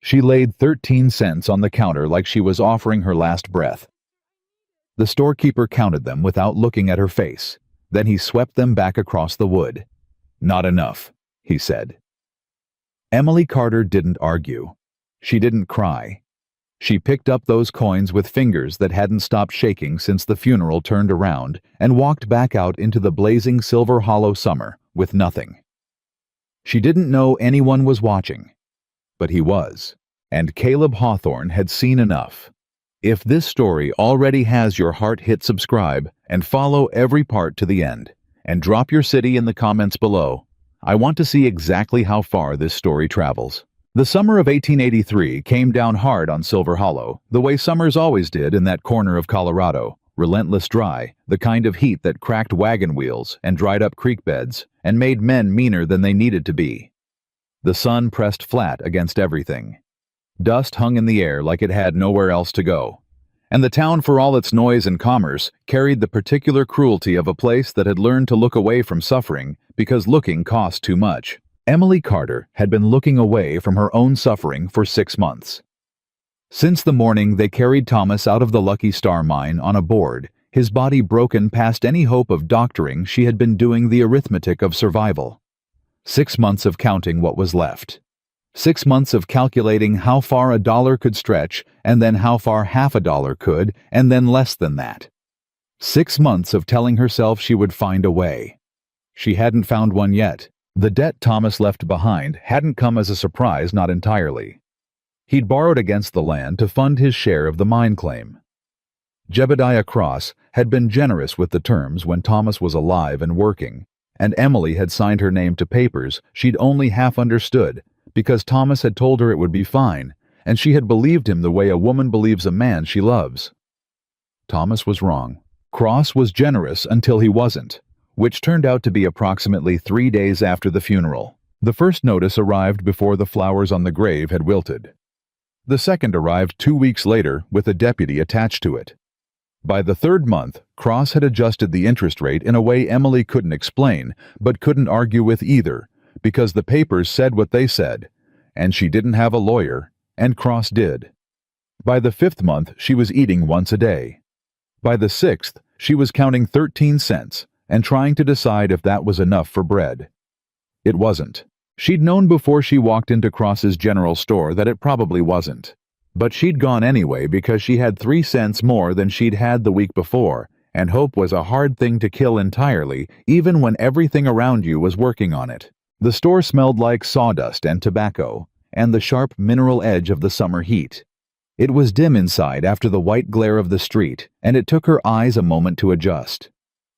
She laid 13 cents on the counter like she was offering her last breath. The storekeeper counted them without looking at her face. Then he swept them back across the wood. "Not enough," he said. Emily Carter didn't argue. She didn't cry. She picked up those coins with fingers that hadn't stopped shaking since the funeral turned around and walked back out into the blazing Silver Hollow summer with nothing. She didn't know anyone was watching, but he was, and Caleb Hawthorne had seen enough. If this story already has your heart, hit subscribe and follow every part to the end, and drop your city in the comments below. I want to see exactly how far this story travels. The summer of 1883 came down hard on Silver Hollow, the way summers always did in that corner of Colorado, relentless dry, the kind of heat that cracked wagon wheels and dried up creek beds and made men meaner than they needed to be. The sun pressed flat against everything. Dust hung in the air like it had nowhere else to go. And the town, for all its noise and commerce, carried the particular cruelty of a place that had learned to look away from suffering because looking cost too much. Emily Carter had been looking away from her own suffering for 6 months. Since the morning they carried Thomas out of the Lucky Star mine on a board, his body broken past any hope of doctoring, she had been doing the arithmetic of survival. 6 months of counting what was left. 6 months of calculating how far a dollar could stretch, and then how far half a dollar could, and then less than that. 6 months of telling herself she would find a way. She hadn't found one yet. The debt Thomas left behind hadn't come as a surprise, not entirely. He'd borrowed against the land to fund his share of the mine claim. Jebediah Cross had been generous with the terms when Thomas was alive and working, and Emily had signed her name to papers she'd only half understood because Thomas had told her it would be fine, and she had believed him the way a woman believes a man she loves. Thomas was wrong. Cross was generous until he wasn't, which turned out to be approximately 3 days after the funeral. The first notice arrived before the flowers on the grave had wilted. The second arrived 2 weeks later with a deputy attached to it. By the third month, Cross had adjusted the interest rate in a way Emily couldn't explain, but couldn't argue with either, because the papers said what they said, and she didn't have a lawyer, and Cross did. By the 5th month, she was eating once a day. By the 6th, she was counting 13 cents, and trying to decide if that was enough for bread. It wasn't. She'd known before she walked into Cross's general store that it probably wasn't. But she'd gone anyway because she had 3 cents more than she'd had the week before, and hope was a hard thing to kill entirely, even when everything around you was working on it. The store smelled like sawdust and tobacco, and the sharp mineral edge of the summer heat. It was dim inside after the white glare of the street, and it took her eyes a moment to adjust.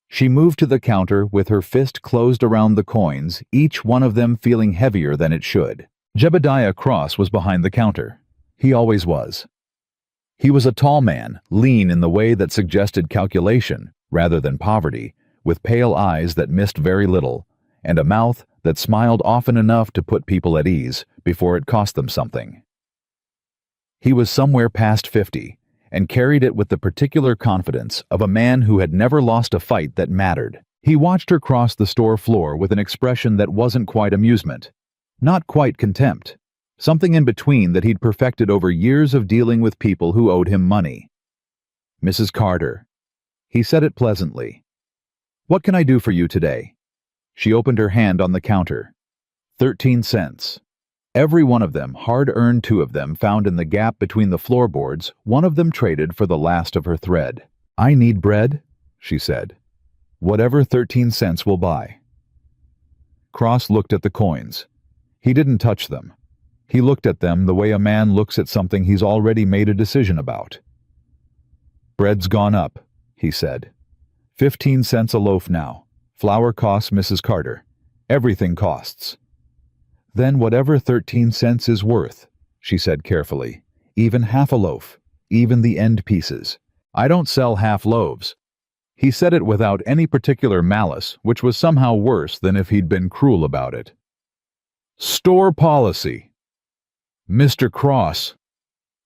She moved to the counter with her fist closed around the coins, each one of them feeling heavier than it should. Jebediah Cross was behind the counter. He always was. He was a tall man, lean in the way that suggested calculation rather than poverty, with pale eyes that missed very little, and a mouth that smiled often enough to put people at ease before it cost them something. He was somewhere past 50, and carried it with the particular confidence of a man who had never lost a fight that mattered. He watched her cross the store floor with an expression that wasn't quite amusement, not quite contempt, something in between that he'd perfected over years of dealing with people who owed him money. "Mrs. Carter." He said it pleasantly. "What can I do for you today?" She opened her hand on the counter. 13 cents. Every one of them, hard-earned, 2 of them found in the gap between the floorboards, one of them traded for the last of her thread. "I need bread," she said. "Whatever 13 cents will buy." Cross looked at the coins. He didn't touch them. He looked at them the way a man looks at something he's already made a decision about. "Bread's gone up," he said. 15 cents a loaf now. Flour costs, Mrs. Carter. Everything costs." "Then whatever 13 cents is worth," she said carefully. "Even half a loaf, even the end pieces. I don't sell half loaves." He said it without any particular malice, which was somehow worse than if he'd been cruel about it. "Store policy. Mr. Cross,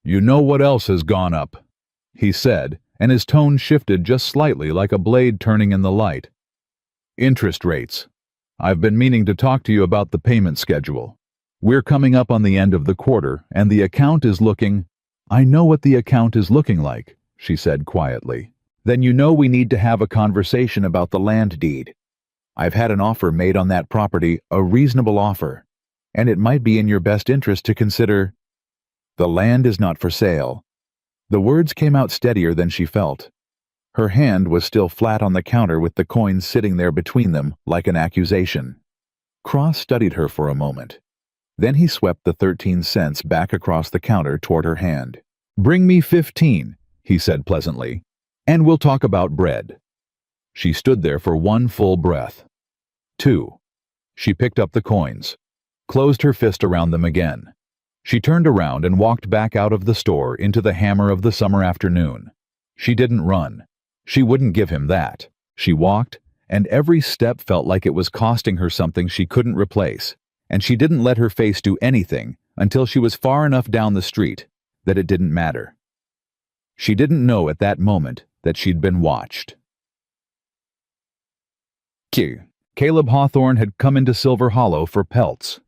you know what else has gone up," he said, and his tone shifted just slightly like a blade turning in the light. "Interest rates. I've been meaning to talk to you about the payment schedule. We're coming up on the end of the quarter, and the account is looking— I know what the account is looking like, she said quietly. Then you know we need to have a conversation about the land deed. I've had an offer made on that property, a reasonable offer, and it might be in your best interest to consider— The land is not for sale. The words came out steadier than she felt. Her hand was still flat on the counter with the coins sitting there between them like an accusation. Cross studied her for a moment. Then he swept the 13 cents back across the counter toward her hand. Bring me 15, he said pleasantly, and we'll talk about bread. She stood there for one full breath. 2. She picked up the coins, closed her fist around them again. She turned around and walked back out of the store into the hammer of the summer afternoon. She didn't run. She wouldn't give him that. She walked, and every step felt like it was costing her something she couldn't replace, and she didn't let her face do anything until she was far enough down the street that it didn't matter. She didn't know at that moment that she'd been watched. Caleb Hawthorne had come into Silver Hollow for pelts.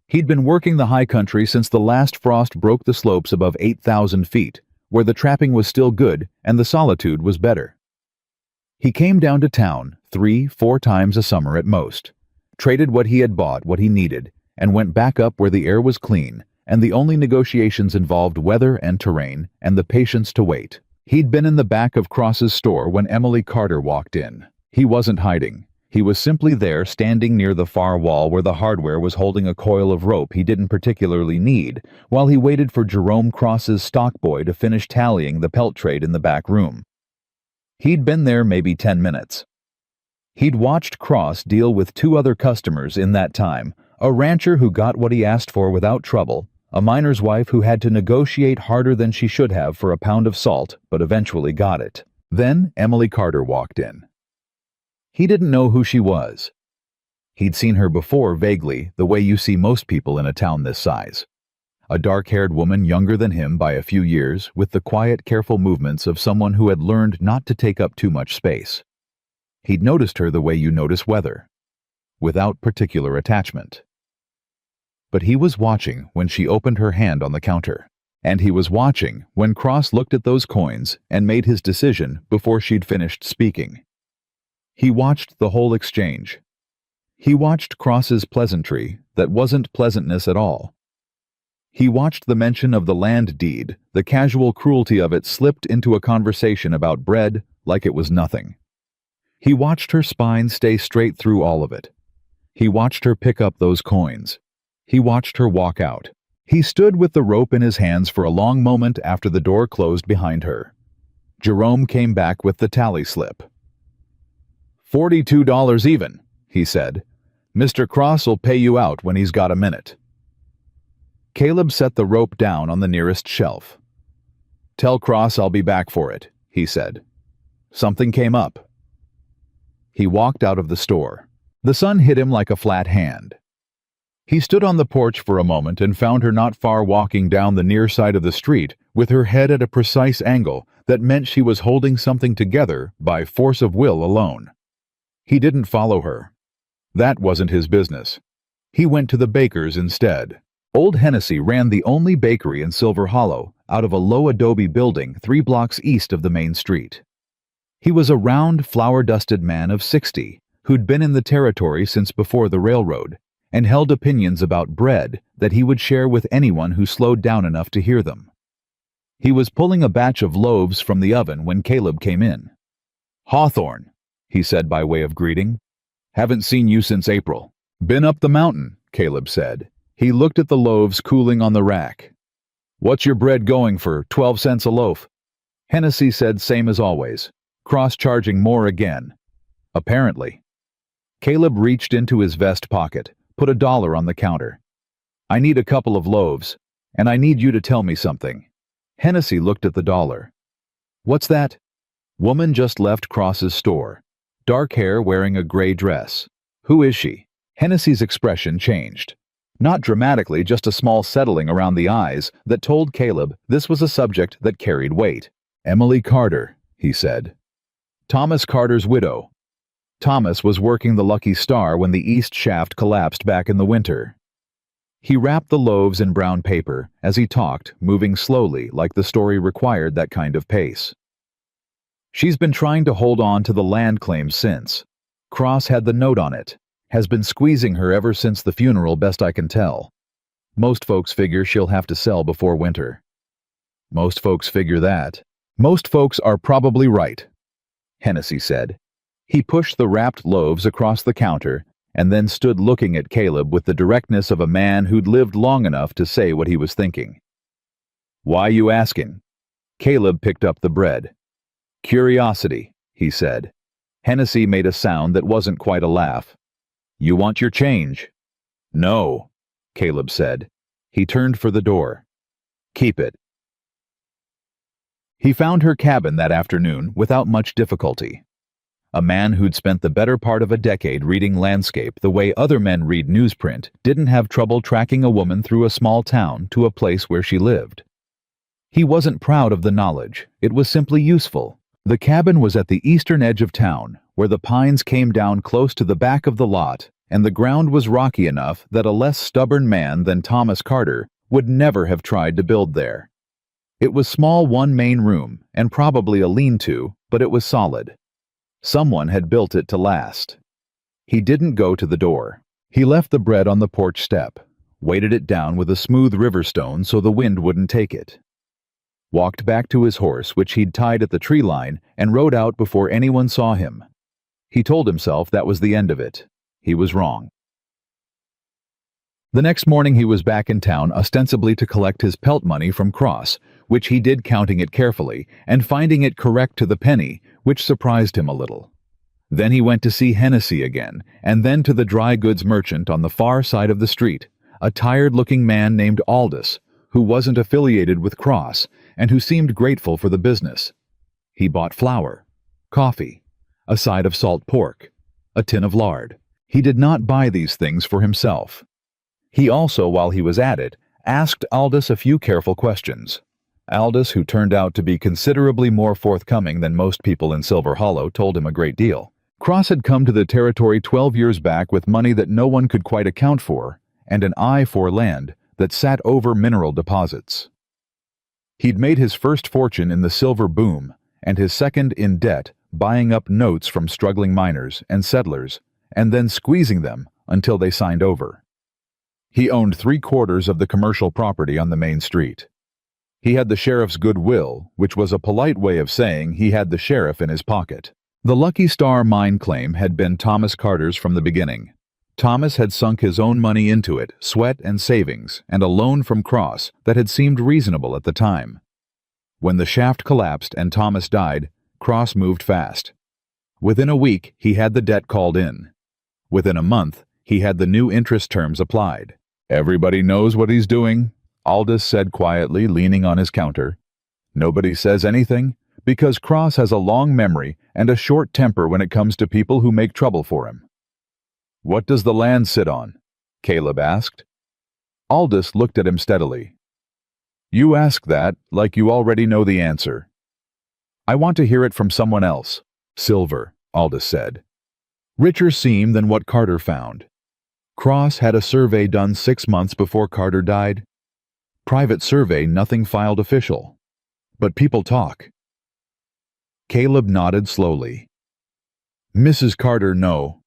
He'd been working the high country since the last frost broke the slopes above 8,000 feet, where the trapping was still good and the solitude was better. He came down to town 3-4 times a summer at most, traded what he had bought, what he needed, and went back up where the air was clean, and the only negotiations involved weather and terrain and the patience to wait. He'd been in the back of Cross's store when Emily Carter walked in. He wasn't hiding. He was simply there, standing near the far wall where the hardware was holding a coil of rope he didn't particularly need, while he waited for Jerome Cross's stock boy to finish tallying the pelt trade in the back room. He'd been there maybe 10 minutes. He'd watched Cross deal with 2 other customers in that time, a rancher who got what he asked for without trouble, a miner's wife who had to negotiate harder than she should have for a pound of salt, but eventually got it. Then Emily Carter walked in. He didn't know who she was. He'd seen her before vaguely, the way you see most people in a town this size. A dark-haired woman younger than him by a few years, with the quiet, careful movements of someone who had learned not to take up too much space. He'd noticed her the way you notice weather, without particular attachment. But he was watching when she opened her hand on the counter, and he was watching when Cross looked at those coins and made his decision before she'd finished speaking. He watched the whole exchange. He watched Cross's pleasantry that wasn't pleasantness at all. He watched the mention of the land deed, the casual cruelty of it slipped into a conversation about bread like it was nothing. He watched her spine stay straight through all of it. He watched her pick up those coins. He watched her walk out. He stood with the rope in his hands for a long moment after the door closed behind her. Jerome came back with the tally slip. $42 even, he said. Mr. Cross will pay you out when he's got a minute. Caleb set the rope down on the nearest shelf. Tell Cross I'll be back for it, he said. Something came up. He walked out of the store. The sun hit him like a flat hand. He stood on the porch for a moment and found her not far, walking down the near side of the street with her head at a precise angle that meant she was holding something together by force of will alone. He didn't follow her. That wasn't his business. He went to the baker's instead. Old Hennessy ran the only bakery in Silver Hollow out of a low adobe building 3 blocks east of the main street. He was a round, flour-dusted man of 60 who'd been in the territory since before the railroad and held opinions about bread that he would share with anyone who slowed down enough to hear them. He was pulling a batch of loaves from the oven when Caleb came in. "Hawthorne," he said by way of greeting. "Haven't seen you since April." "Been up the mountain," Caleb said. He looked at the loaves cooling on the rack. "What's your bread going for, 12 cents a loaf?" Hennessy said same as always. Cross charging more again. Apparently. Caleb reached into his vest pocket, put $1 on the counter. "I need a couple of loaves, and I need you to tell me something." Hennessy looked at the dollar. "What's that?" Woman just left Cross's store. Dark hair, wearing a gray dress. "Who is she?" Hennessy's expression changed. Not dramatically, just a small settling around the eyes that told Caleb this was a subject that carried weight. "Emily Carter," he said. "Thomas Carter's widow." Thomas was working the Lucky Star when the east shaft collapsed back in the winter. He wrapped the loaves in brown paper as he talked, moving slowly like the story required that kind of pace. She's been trying to hold on to the land claim since. Cross had the note on it. Has been squeezing her ever since the funeral, best I can tell. Most folks figure she'll have to sell before winter. Most folks figure that. Most folks are probably right, Hennessy said. He pushed the wrapped loaves across the counter and then stood looking at Caleb with the directness of a man who'd lived long enough to say what he was thinking. Why you asking? Caleb picked up the bread. Curiosity, he said. Hennessy made a sound that wasn't quite a laugh. You want your change? No, Caleb said. He turned for the door. Keep it. He found her cabin that afternoon without much difficulty. A man who'd spent the better part of a decade reading landscape the way other men read newsprint didn't have trouble tracking a woman through a small town to a place where she lived. He wasn't proud of the knowledge, it was simply useful. The cabin was at the eastern edge of town, where the pines came down close to the back of the lot, and the ground was rocky enough that a less stubborn man than Thomas Carter would never have tried to build there. It was small, one main room, and probably a lean-to, but it was solid. Someone had built it to last. He didn't go to the door. He left the bread on the porch step, weighted it down with a smooth river stone so the wind wouldn't take it. Walked back to his horse, which he'd tied at the tree line, and rode out before anyone saw him. He told himself that was the end of it. He was wrong. The next morning he was back in town ostensibly to collect his pelt money from Cross, which he did counting it carefully and finding it correct to the penny, which surprised him a little. Then he went to see Hennessy again, and then to the dry goods merchant on the far side of the street, a tired-looking man named Aldous, who wasn't affiliated with Cross and who seemed grateful for the business. He bought flour, coffee, a side of salt pork, a tin of lard. He did not buy these things for himself. He also, while he was at it, asked Aldous a few careful questions. Aldous, who turned out to be considerably more forthcoming than most people in Silver Hollow, told him a great deal. Cross had come to the territory 12 years back with money that no one could quite account for, and an eye for land that sat over mineral deposits. He'd made his first fortune in the silver boom, and his second in debt, buying up notes from struggling miners and settlers, and then squeezing them until they signed over. He owned 3/4 of the commercial property on the main street. He had the sheriff's goodwill, which was a polite way of saying he had the sheriff in his pocket. The Lucky Star mine claim had been Thomas Carter's from the beginning. Thomas had sunk his own money into it, sweat and savings, and a loan from Cross that had seemed reasonable at the time. When the shaft collapsed and Thomas died, Cross moved fast. Within a week, he had the debt called in. Within a month, he had the new interest terms applied. Everybody knows what he's doing, Aldous said quietly, leaning on his counter. Nobody says anything, because Cross has a long memory and a short temper when it comes to people who make trouble for him. What does the land sit on? Caleb asked. Aldous looked at him steadily. You ask that like you already know the answer. I want to hear it from someone else. Silver, Aldous said. Richer seem than what Carter found. Cross had a survey done 6 months before Carter died. Private survey, nothing filed official. But people talk. Caleb nodded slowly. Mrs. Carter, no.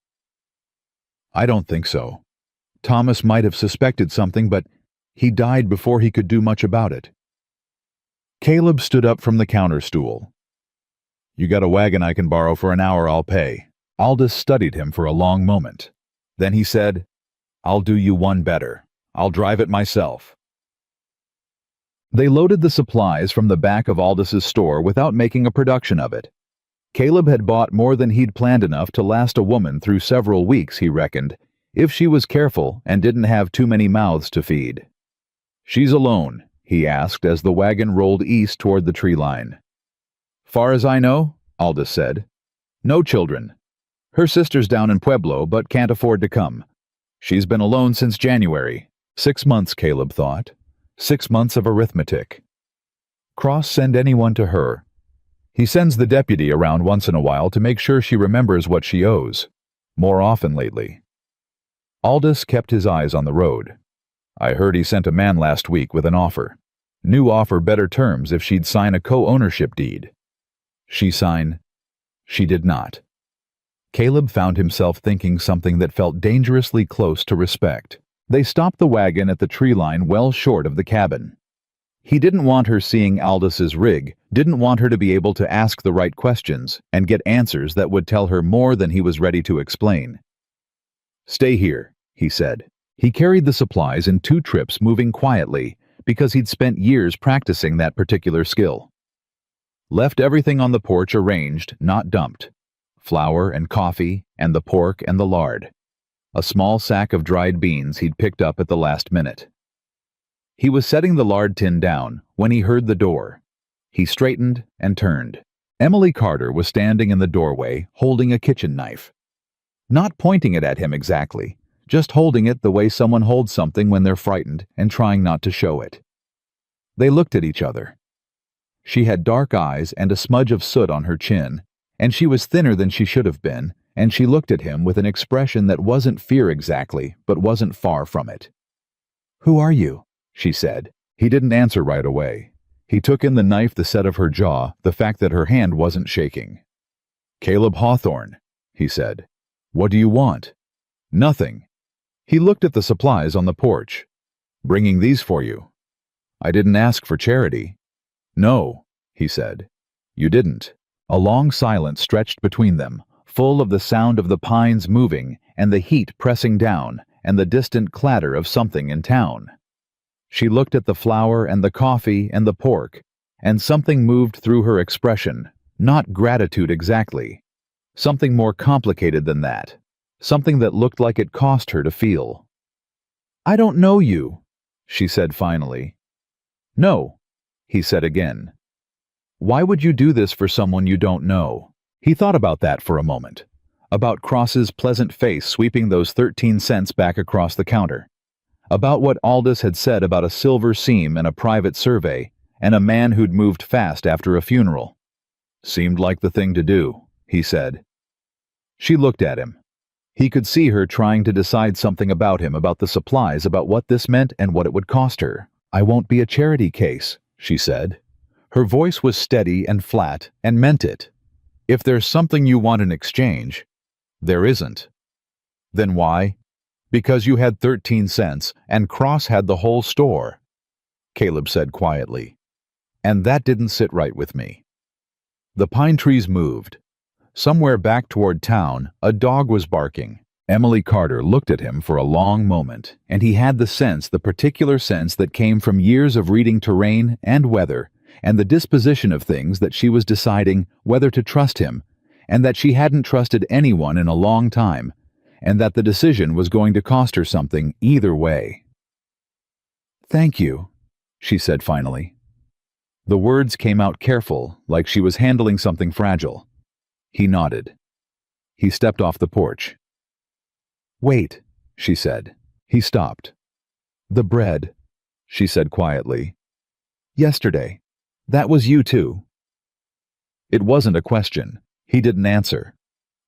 I don't think so. Thomas might have suspected something, but he died before he could do much about it. Caleb stood up from the counter stool. You got a wagon I can borrow for an hour, I'll pay. Aldous studied him for a long moment. Then he said, I'll do you one better. I'll drive it myself. They loaded the supplies from the back of Aldous' store without making a production of it. Caleb had bought more than he'd planned enough to last a woman through several weeks, he reckoned, if she was careful and didn't have too many mouths to feed. She's alone, he asked as the wagon rolled east toward the tree line. Far as I know, Aldous said. No children. Her sister's down in Pueblo, but can't afford to come. She's been alone since January. 6 months, Caleb thought. 6 months of arithmetic. Cross send anyone to her. He sends the deputy around once in a while to make sure she remembers what she owes. More often lately. Aldous kept his eyes on the road. I heard he sent a man last week with an offer. New offer, better terms if she'd sign a co-ownership deed. She sign? She did not. Caleb found himself thinking something that felt dangerously close to respect. They stopped the wagon at the tree line well short of the cabin. He didn't want her seeing Aldous' rig, didn't want her to be able to ask the right questions and get answers that would tell her more than he was ready to explain. Stay here, he said. He carried the supplies in 2 trips, moving quietly, because he'd spent years practicing that particular skill. Left everything on the porch arranged, not dumped. Flour and coffee, and the pork and the lard. A small sack of dried beans he'd picked up at the last minute. He was setting the lard tin down when he heard the door. He straightened and turned. Emily Carter was standing in the doorway, holding a kitchen knife. Not pointing it at him exactly, just holding it the way someone holds something when they're frightened and trying not to show it. They looked at each other. She had dark eyes and a smudge of soot on her chin, and she was thinner than she should have been, and she looked at him with an expression that wasn't fear exactly, but wasn't far from it. "Who are you?" she said. He didn't answer right away. He took in the knife, the set of her jaw, the fact that her hand wasn't shaking. "Caleb Hawthorne," he said. "What do you want?" "Nothing." He looked at the supplies on the porch. "Bringing these for you." "I didn't ask for charity." "No," he said. "You didn't." A long silence stretched between them, full of the sound of the pines moving and the heat pressing down and the distant clatter of something in town. She looked at the flour and the coffee and the pork, and something moved through her expression, not gratitude exactly. Something more complicated than that. Something that looked like it cost her to feel. "I don't know you," she said finally. "No," he said again. "Why would you do this for someone you don't know?" He thought about that for a moment. About Cross's pleasant face sweeping those 13 cents back across the counter. About what Aldous had said about a silver seam and a private survey, and a man who'd moved fast after a funeral. "Seemed like the thing to do," he said. She looked at him. He could see her trying to decide something about him, about the supplies, about what this meant and what it would cost her. "I won't be a charity case," she said. Her voice was steady and flat, and meant it. "If there's something you want in exchange..." "There isn't." "Then why?" "Because you had 13 cents, and Cross had the whole store," Caleb said quietly. "And that didn't sit right with me." The pine trees moved. Somewhere back toward town, a dog was barking. Emily Carter looked at him for a long moment, and he had the sense, the particular sense that came from years of reading terrain and weather, and the disposition of things, that she was deciding whether to trust him, and that she hadn't trusted anyone in a long time, and that the decision was going to cost her something either way. "Thank you," she said finally. The words came out careful, like she was handling something fragile. He nodded. He stepped off the porch. "Wait," she said. He stopped. "The bread," she said quietly. "Yesterday. That was you too." It wasn't a question. He didn't answer.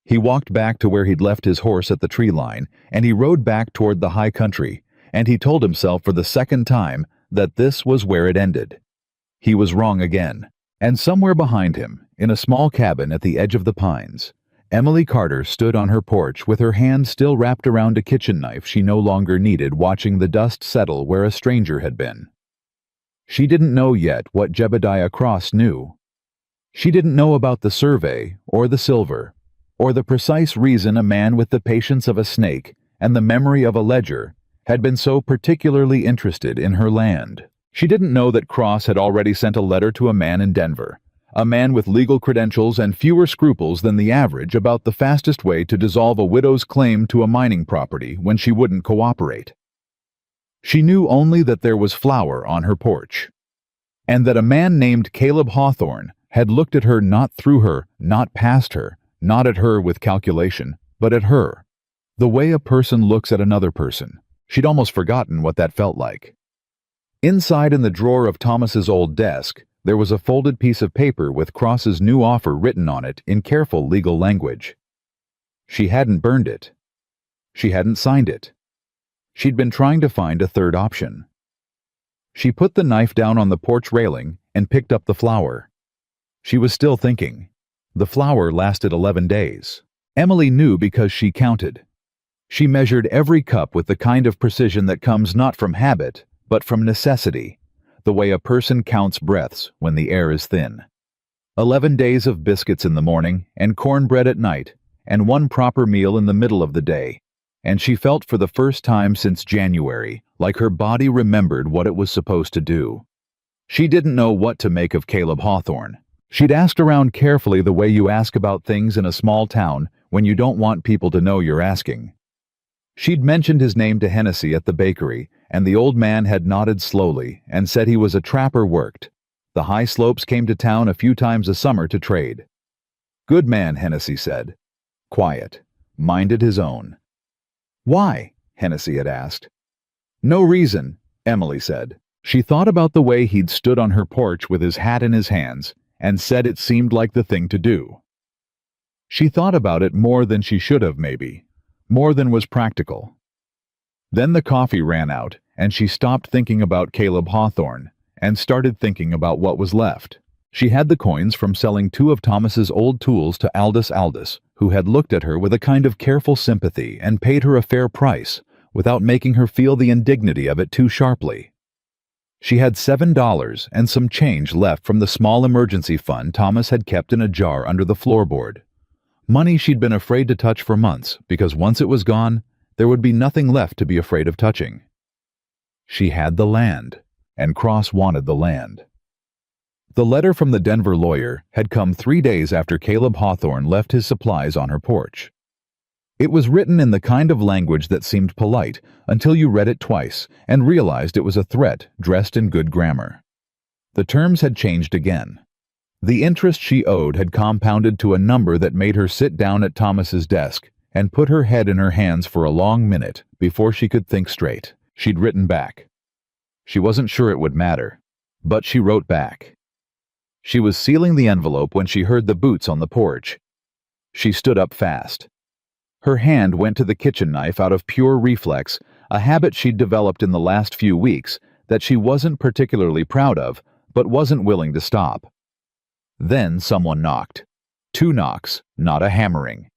He walked back to where he'd left his horse at the tree line, and he rode back toward the high country, and he told himself for the second time that this was where it ended. He was wrong again. And somewhere behind him, in a small cabin at the edge of the pines, Emily Carter stood on her porch with her hand still wrapped around a kitchen knife she no longer needed, watching the dust settle where a stranger had been. She didn't know yet what Jebediah Cross knew. She didn't know about the survey, or the silver, or the precise reason a man with the patience of a snake and the memory of a ledger had been so particularly interested in her land. She didn't know that Cross had already sent a letter to a man in Denver, a man with legal credentials and fewer scruples than the average, about the fastest way to dissolve a widow's claim to a mining property when she wouldn't cooperate. She knew only that there was flour on her porch, and that a man named Caleb Hawthorne had looked at her, not through her, not past her, not at her with calculation, but at her. The way a person looks at another person. She'd almost forgotten what that felt like. Inside, in the drawer of Thomas's old desk, there was a folded piece of paper with Cross's new offer written on it in careful legal language. She hadn't burned it. She hadn't signed it. She'd been trying to find a third option. She put the knife down on the porch railing and picked up the flour. She was still thinking. The flour lasted 11 days. Emily knew because she counted. She measured every cup with the kind of precision that comes not from habit, but from necessity, the way a person counts breaths when the air is thin. 11 days of biscuits in the morning and cornbread at night, and one proper meal in the middle of the day, and she felt for the first time since January like her body remembered what it was supposed to do. She didn't know what to make of Caleb Hawthorne. She'd asked around carefully the way you ask about things in a small town when you don't want people to know you're asking. She'd mentioned his name to Hennessy at the bakery, and the old man had nodded slowly and said he was a trapper worked. The High Slopes came to town a few times a summer to trade. Good man, Hennessy said. Quiet. Minded his own. Why? Hennessy had asked. No reason, Emily said. She thought about the way he'd stood on her porch with his hat in his hands and said it seemed like the thing to do. She thought about it more than she should have, maybe. More than was practical. Then the coffee ran out, and she stopped thinking about Caleb Hawthorne and started thinking about what was left. She had the coins from selling 2 of Thomas's old tools to Aldous, who had looked at her with a kind of careful sympathy and paid her a fair price, without making her feel the indignity of it too sharply. She had $7 and some change left from the small emergency fund Thomas had kept in a jar under the floorboard. Money she'd been afraid to touch for months, because once it was gone, there would be nothing left to be afraid of touching. She had the land, and Cross wanted the land. The letter from the Denver lawyer had come 3 days after Caleb Hawthorne left his supplies on her porch. It was written in the kind of language that seemed polite until you read it twice and realized it was a threat dressed in good grammar. The terms had changed again. The interest she owed had compounded to a number that made her sit down at Thomas's desk and put her head in her hands for a long minute before she could think straight. She'd written back. She wasn't sure it would matter, but she wrote back. She was sealing the envelope when she heard the boots on the porch. She stood up fast. Her hand went to the kitchen knife out of pure reflex, a habit she'd developed in the last few weeks that she wasn't particularly proud of, but wasn't willing to stop. Then someone knocked. 2 knocks, not a hammering.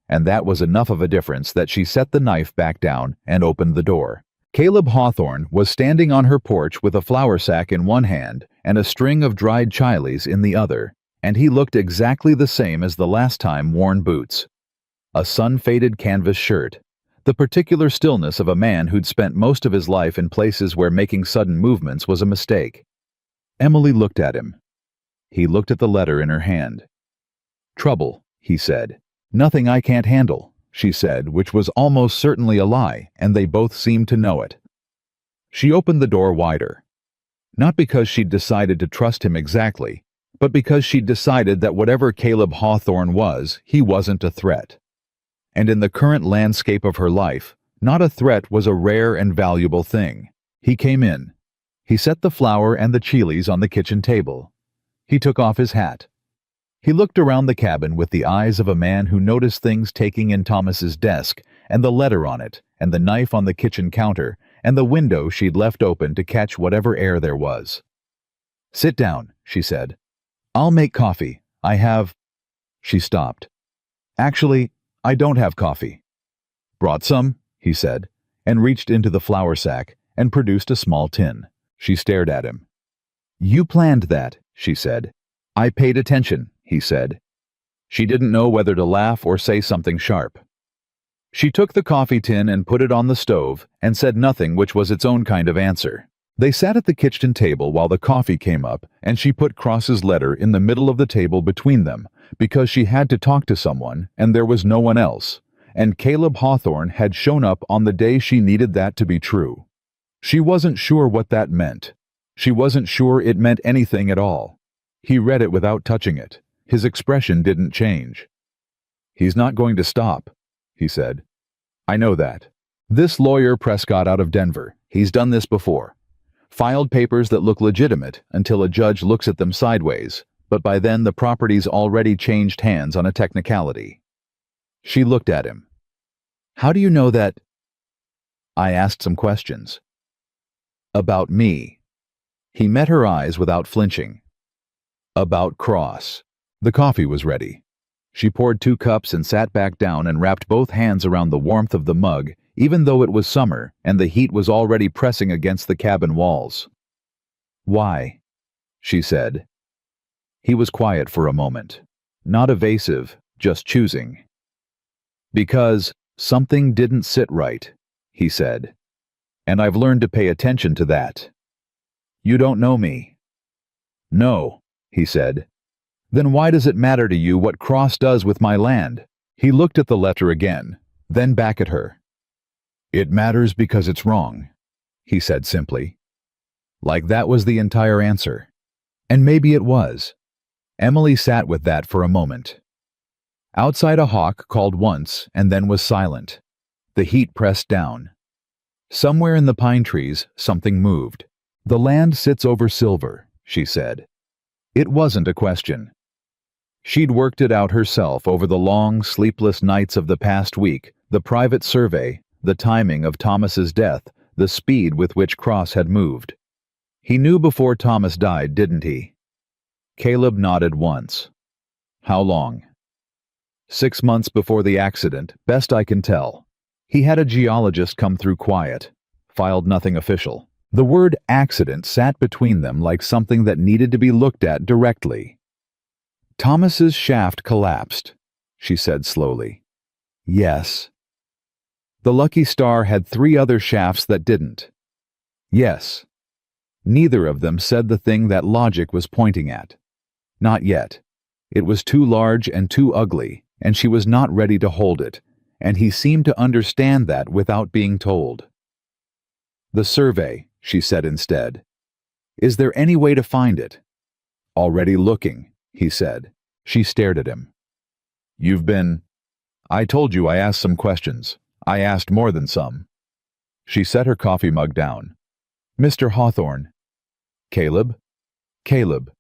And that was enough of a difference that she set the knife back down and opened the door. Caleb Hawthorne was standing on her porch with a flour sack in one hand and a string of dried chiles in the other, and he looked exactly the same as the last time worn boots. A sun-faded canvas shirt, the particular stillness of a man who'd spent most of his life in places where making sudden movements was a mistake. Emily looked at him. He looked at the letter in her hand. Trouble, he said. Nothing I can't handle, she said, which was almost certainly a lie, and they both seemed to know it. She opened the door wider. Not because she'd decided to trust him exactly, but because she'd decided that whatever Caleb Hawthorne was, he wasn't a threat. And in the current landscape of her life, not a threat was a rare and valuable thing. He came in. He set the flour and the chiles on the kitchen table. He took off his hat. He looked around the cabin with the eyes of a man who noticed things taking in Thomas's desk, and the letter on it, and the knife on the kitchen counter, and the window she'd left open to catch whatever air there was. Sit down, she said. I'll make coffee. I have... She stopped. Actually, I don't have coffee. Brought some, he said, and reached into the flour sack and produced a small tin. She stared at him. You planned that, she said. I paid attention, he said. She didn't know whether to laugh or say something sharp. She took the coffee tin and put it on the stove and said nothing, which was its own kind of answer. They sat at the kitchen table while the coffee came up, and she put Cross's letter in the middle of the table between them, because she had to talk to someone, and there was no one else, and Caleb Hawthorne had shown up on the day she needed that to be true. She wasn't sure what that meant. She wasn't sure it meant anything at all. He read it without touching it. His expression didn't change. He's not going to stop, he said. I know that. This lawyer Prescott out of Denver, he's done this before. Filed papers that look legitimate until a judge looks at them sideways, but by then the property's already changed hands on a technicality. She looked at him. How do you know that? I asked some questions. About me. He met her eyes without flinching. About Cross. The coffee was ready. She poured 2 cups and sat back down and wrapped both hands around the warmth of the mug, even though it was summer and the heat was already pressing against the cabin walls. Why? She said. He was quiet for a moment. Not evasive, just choosing. Because something didn't sit right, he said. And I've learned to pay attention to that. You don't know me. No, he said. Then why does it matter to you what Cross does with my land? He looked at the letter again, then back at her. It matters because it's wrong, he said simply. Like that was the entire answer. And maybe it was. Emily sat with that for a moment. Outside, a hawk called once and then was silent. The heat pressed down. Somewhere in the pine trees, something moved. The land sits over silver, she said. It wasn't a question. She'd worked it out herself over the long, sleepless nights of the past week, the private survey, the timing of Thomas's death, the speed with which Cross had moved. He knew before Thomas died, didn't he? Caleb nodded once. How long? 6 months before the accident, best I can tell. He had a geologist come through quiet, filed nothing official. The word accident sat between them like something that needed to be looked at directly. Thomas's shaft collapsed, she said slowly. Yes. The Lucky Star had 3 other shafts that didn't. Yes. Neither of them said the thing that logic was pointing at. Not yet. It was too large and too ugly, and she was not ready to hold it, and he seemed to understand that without being told. The survey, she said instead. Is there any way to find it? Already looking, he said. She stared at him. You've been... I told you I asked some questions. I asked more than some. She set her coffee mug down. Mr. Hawthorne. Caleb? Caleb.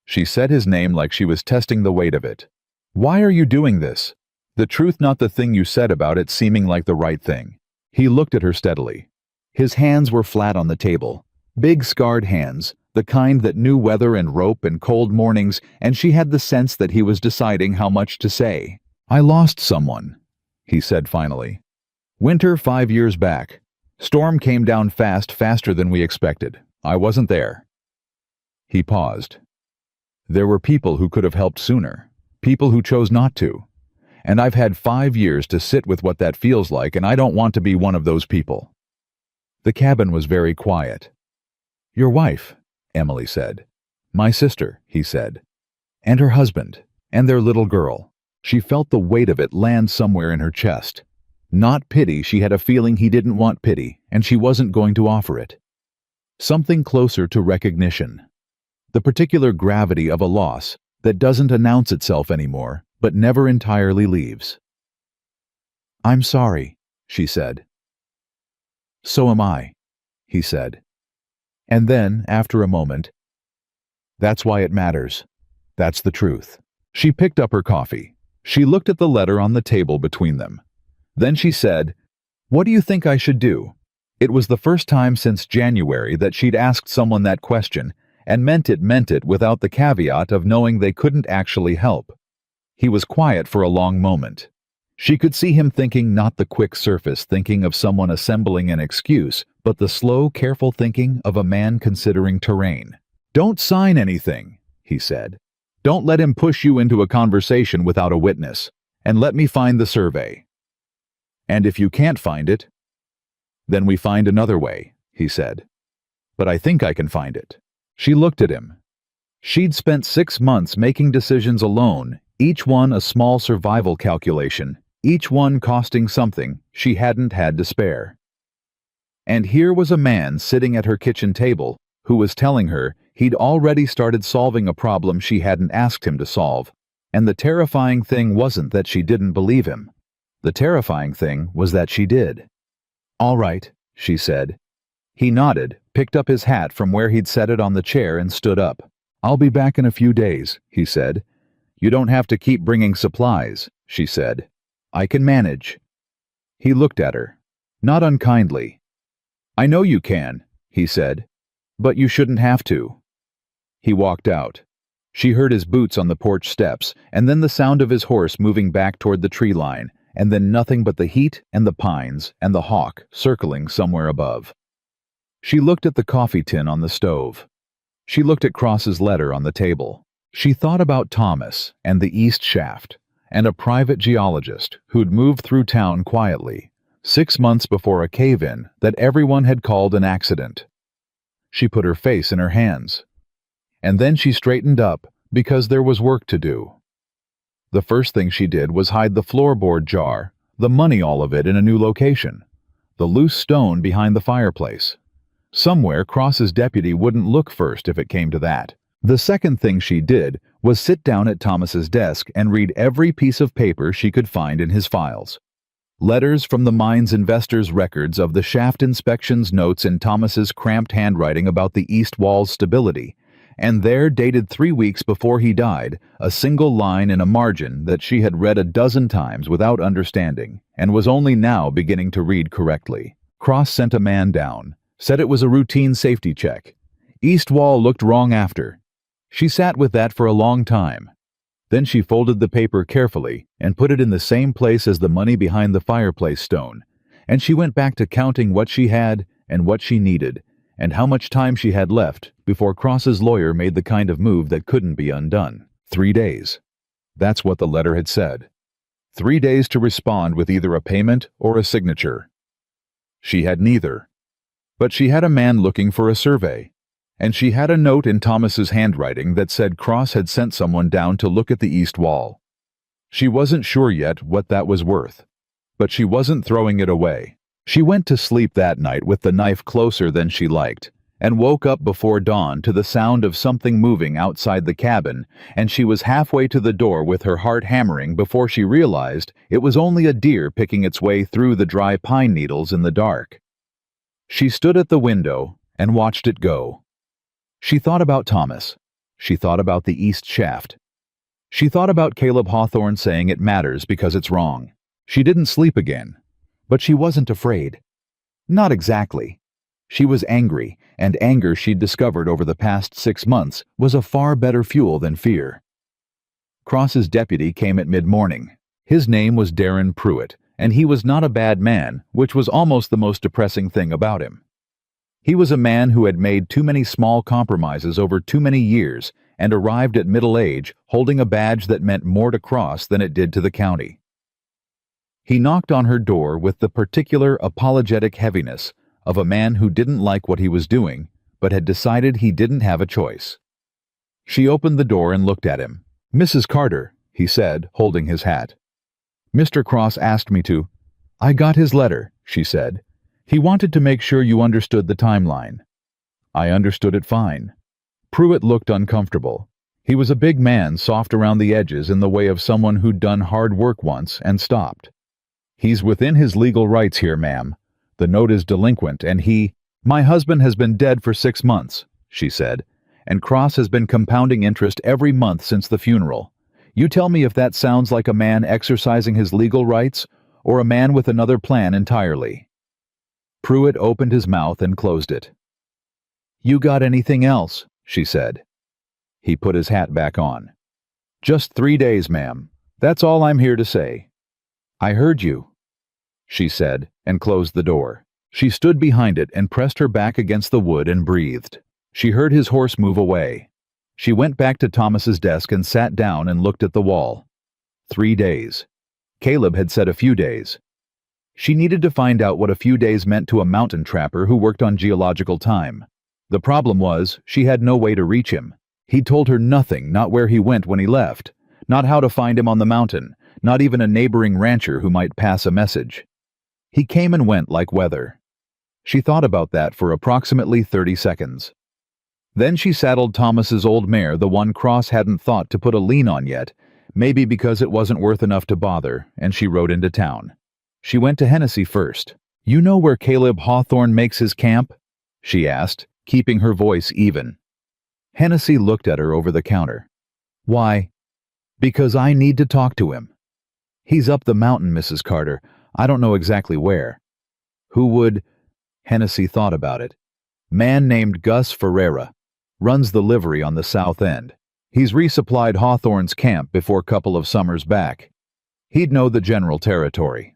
She said his name like she was testing the weight of it. Why are you doing this? The truth, not the thing you said about it seeming like the right thing. He looked at her steadily. His hands were flat on the table. Big scarred hands, the kind that knew weather and rope and cold mornings, and she had the sense that he was deciding how much to say. I lost someone, he said finally. Winter 5 years back. Storm came down fast, faster than we expected. I wasn't there. He paused. There were people who could have helped sooner, people who chose not to. And I've had 5 years to sit with what that feels like, and I don't want to be one of those people. The cabin was very quiet. Your wife, Emily said. My sister, he said. And her husband, and their little girl. She felt the weight of it land somewhere in her chest. Not pity, she had a feeling he didn't want pity, and she wasn't going to offer it. Something closer to recognition. The particular gravity of a loss that doesn't announce itself anymore, but never entirely leaves. I'm sorry, she said. So am I, he said. And then, after a moment, that's why it matters. That's the truth. She picked up her coffee. She looked at the letter on the table between them. Then she said, What do you think I should do? It was the first time since January that she'd asked someone that question, and meant it without the caveat of knowing they couldn't actually help. He was quiet for a long moment. She could see him thinking not the quick surface thinking of someone assembling an excuse, but the slow, careful thinking of a man considering terrain. Don't sign anything, he said. Don't let him push you into a conversation without a witness, and let me find the survey. And if you can't find it, then we find another way, he said. But I think I can find it. She looked at him. She'd spent 6 months making decisions alone, each one a small survival calculation, each one costing something she hadn't had to spare. And here was a man sitting at her kitchen table who was telling her he'd already started solving a problem she hadn't asked him to solve, and the terrifying thing wasn't that she didn't believe him. The terrifying thing was that she did. All right, she said. He nodded, picked up his hat from where he'd set it on the chair and stood up. I'll be back in a few days, he said. You don't have to keep bringing supplies, she said. I can manage. He looked at her. not unkindly. "I know you can," he said, "but you shouldn't have to." He walked out. She heard his boots on the porch steps, and then the sound of his horse moving back toward the tree line, and then nothing but the heat and the pines and the hawk circling somewhere above. She looked at the coffee tin on the stove. She looked at Cross's letter on the table. She thought about Thomas and the East Shaft, and a private geologist who'd moved through town quietly, 6 months before a cave-in that everyone had called an accident. She put her face in her hands. And then she straightened up because there was work to do. The first thing she did was hide the floorboard jar, the money, all of it, in a new location, the loose stone behind the fireplace. Somewhere Cross's deputy wouldn't look first if it came to that. The second thing she did was sit down at Thomas's desk and read every piece of paper she could find in his files. Letters from the mine's investors' records of the shaft inspection's notes in Thomas's cramped handwriting about the east wall's stability, and there, dated 3 weeks before he died, a single line in a margin that she had read a dozen times without understanding, and was only now beginning to read correctly. Cross sent a man down, said it was a routine safety check. East wall looked wrong after. She sat with that for a long time. Then she folded the paper carefully and put it in the same place as the money behind the fireplace stone, and she went back to counting what she had and what she needed, and how much time she had left before Cross's lawyer made the kind of move that couldn't be undone. 3 days. That's what the letter had said. 3 days to respond with either a payment or a signature. She had neither. But she had a man looking for a survey, and she had a note in Thomas's handwriting that said Cross had sent someone down to look at the east wall. She wasn't sure yet what that was worth, but she wasn't throwing it away. She went to sleep that night with the knife closer than she liked, and woke up before dawn to the sound of something moving outside the cabin, and she was halfway to the door with her heart hammering before she realized it was only a deer picking its way through the dry pine needles in the dark. She stood at the window and watched it go. She thought about Thomas. She thought about the East Shaft. She thought about Caleb Hawthorne saying it matters because it's wrong. She didn't sleep again. But she wasn't afraid. Not exactly. She was angry, and anger she'd discovered over the past 6 months was a far better fuel than fear. Cross's deputy came at mid-morning. His name was Darren Pruitt, and he was not a bad man, which was almost the most depressing thing about him. He was a man who had made too many small compromises over too many years and arrived at middle age holding a badge that meant more to Cross than it did to the county. He knocked on her door with the particular apologetic heaviness of a man who didn't like what he was doing, but had decided he didn't have a choice. She opened the door and looked at him. "Mrs. Carter," he said, holding his hat. "Mr. Cross asked me to." "I got his letter," she said. "He wanted to make sure you understood the timeline." "I understood it fine." Pruitt looked uncomfortable. He was a big man, soft around the edges in the way of someone who'd done hard work once and stopped. "He's within his legal rights here, ma'am. The note is delinquent, and My husband has been dead for 6 months, she said, and Cross has been compounding interest every month since the funeral. You tell me if that sounds like a man exercising his legal rights, or a man with another plan entirely." Pruitt opened his mouth and closed it. "You got anything else?" she said. He put his hat back on. "Just 3 days, ma'am. That's all I'm here to say." "I heard you," she said, and closed the door. She stood behind it and pressed her back against the wood and breathed. She heard his horse move away. She went back to Thomas's desk and sat down and looked at the wall. 3 days. Caleb had said a few days. She needed to find out what a few days meant to a mountain trapper who worked on geological time. The problem was, she had no way to reach him. He'd told her nothing, not where he went when he left, not how to find him on the mountain, not even a neighboring rancher who might pass a message. He came and went like weather. She thought about that for approximately 30 seconds. Then she saddled Thomas's old mare, the one Cross hadn't thought to put a lien on yet, maybe because it wasn't worth enough to bother, and she rode into town. She went to Hennessy first. "You know where Caleb Hawthorne makes his camp?" she asked, keeping her voice even. Hennessy looked at her over the counter. "Why?" "Because I need to talk to him." "He's up the mountain, Mrs. Carter. I don't know exactly where." Who would? Hennessy thought about it. Man named Gus Ferreira. Runs the livery on the south end. He's resupplied Hawthorne's camp before couple of summers back. He'd know the general territory.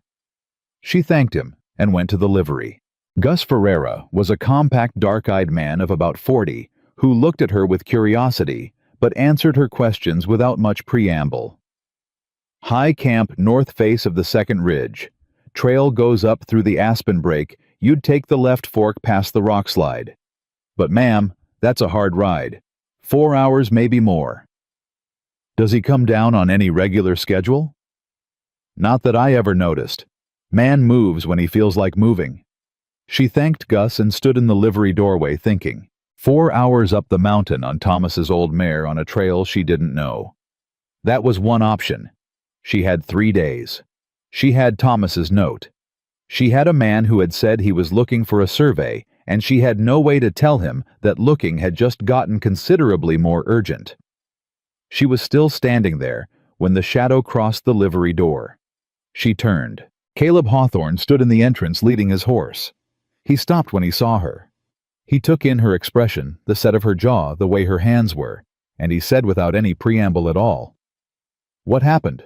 She thanked him and went to the livery. Gus Ferreira was a compact, dark-eyed man of about 40 who looked at her with curiosity but answered her questions without much preamble. High camp north face of the second ridge. Trail goes up through the aspen break. You'd take the left fork past the rock slide. But ma'am, that's a hard ride. 4 hours, maybe more. Does he come down on any regular schedule? Not that I ever noticed. Man moves when he feels like moving. She thanked Gus and stood in the livery doorway thinking. 4 hours up the mountain on Thomas's old mare on a trail she didn't know. That was one option. She had 3 days. She had Thomas's note. She had a man who had said he was looking for a survey, and she had no way to tell him that looking had just gotten considerably more urgent. She was still standing there when the shadow crossed the livery door. She turned. Caleb Hawthorne stood in the entrance leading his horse. He stopped when he saw her. He took in her expression, the set of her jaw, the way her hands were, and he said without any preamble at all, "What happened?"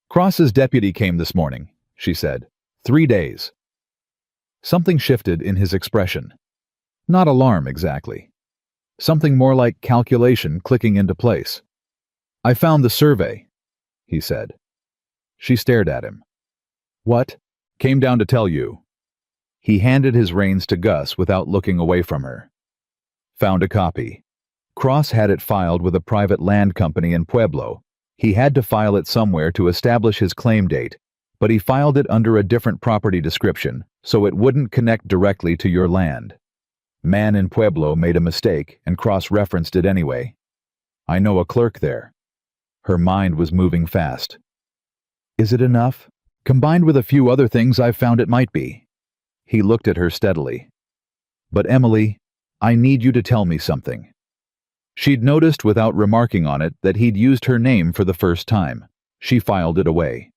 "Cross's deputy came this morning," she said. 3 days. Something shifted in his expression. Not alarm exactly. Something more like calculation clicking into place. "I found the survey," he said. She stared at him. "What?" "Came down to tell you." He handed his reins to Gus without looking away from her. "Found a copy. Cross had it filed with a private land company in Pueblo. He had to file it somewhere to establish his claim date, but he filed it under a different property description, so it wouldn't connect directly to your land. Man in Pueblo made a mistake and cross-referenced it anyway. I know a clerk there." Her mind was moving fast. "Is it enough? Combined with a few other things I've found it might be." He looked at her steadily. "But Emily, I need you to tell me something." She'd noticed without remarking on it that he'd used her name for the first time. She filed it away.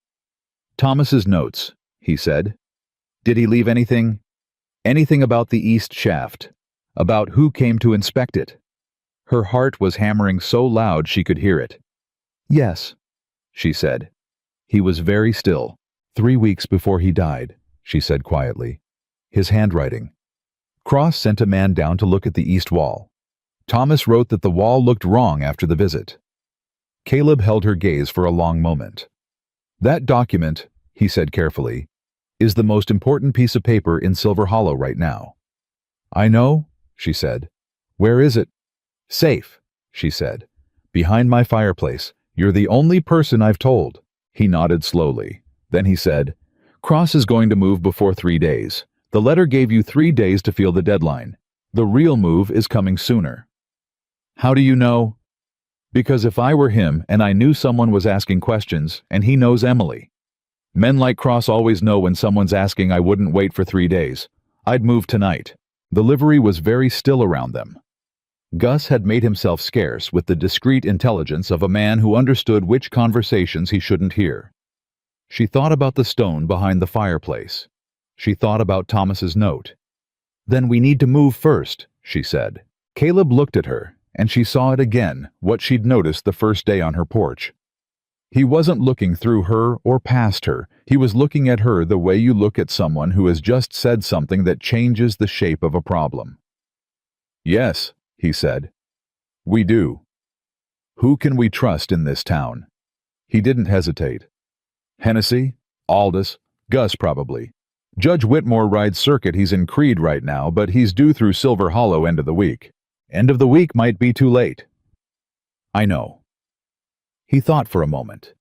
"Thomas's notes," he said. "Did he leave anything? Anything about the east shaft? About who came to inspect it?" Her heart was hammering so loud she could hear it. "Yes," she said. He was very still. 3 weeks before he died, she said quietly. His handwriting. Cross sent a man down to look at the east wall. Thomas wrote that the wall looked wrong after the visit. Caleb held her gaze for a long moment. "That document," he said carefully, "is the most important piece of paper in Silver Hollow right now." "I know," she said. "Where is it?" "Safe," she said. "Behind my fireplace. You're the only person I've told." He nodded slowly. Then he said, "Cross is going to move before 3 days. The letter gave you 3 days to feel the deadline. The real move is coming sooner." "How do you know?" "Because if I were him and I knew someone was asking questions, and he knows Emily. Men like Cross always know when someone's asking. I wouldn't wait for 3 days. I'd move tonight." The livery was very still around them. Gus had made himself scarce with the discreet intelligence of a man who understood which conversations he shouldn't hear. She thought about the stone behind the fireplace. She thought about Thomas's note. "Then we need to move first," she said. Caleb looked at her, and she saw it again, what she'd noticed the first day on her porch. He wasn't looking through her or past her. He was looking at her the way you look at someone who has just said something that changes the shape of a problem. "Yes," he said. "We do. Who can we trust in this town?" He didn't hesitate. "Hennessy, Aldous, Gus probably. Judge Whitmore rides circuit. He's in Creed right now, but he's due through Silver Hollow end of the week. End of the week might be too late." "I know." He thought for a moment.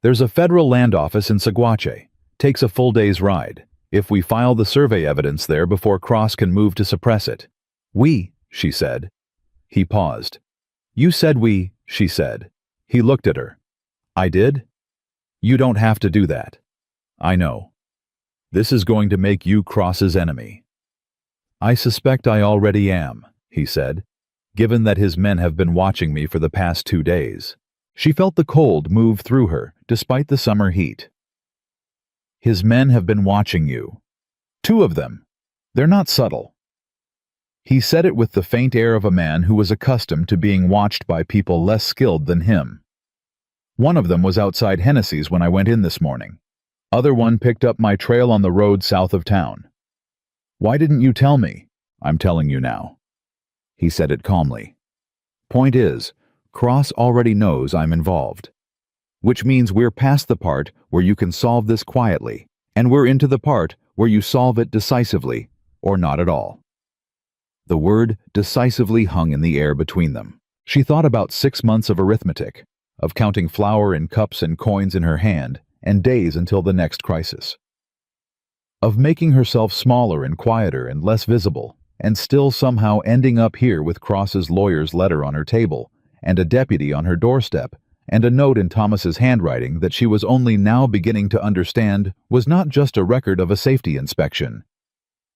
"There's a federal land office in Saguache. Takes a full day's ride. If we file the survey evidence there before Cross can move to suppress it." "We," she said. He paused. "You said we," she said. He looked at her. "I did? You don't have to do that. I know. This is going to make you Cross's enemy." "I suspect I already am," he said, "given that his men have been watching me for the past 2 days." She felt the cold move through her, despite the summer heat. "His men have been watching you." 2 of them. They're not subtle. He said it with the faint air of a man who was accustomed to being watched by people less skilled than him. 1 of them was outside Hennessy's when I went in this morning. Other one picked up my trail on the road south of town. Why didn't you tell me? I'm telling you now. He said it calmly. Point is, Cross already knows I'm involved. Which means we're past the part where you can solve this quietly, and we're into the part where you solve it decisively, or not at all. The word decisively hung in the air between them. She thought about 6 months of arithmetic, of counting flour in cups and coins in her hand, and days until the next crisis. Of making herself smaller and quieter and less visible, and still somehow ending up here with Cross's lawyer's letter on her table, and a deputy on her doorstep, and a note in Thomas's handwriting that she was only now beginning to understand was not just a record of a safety inspection.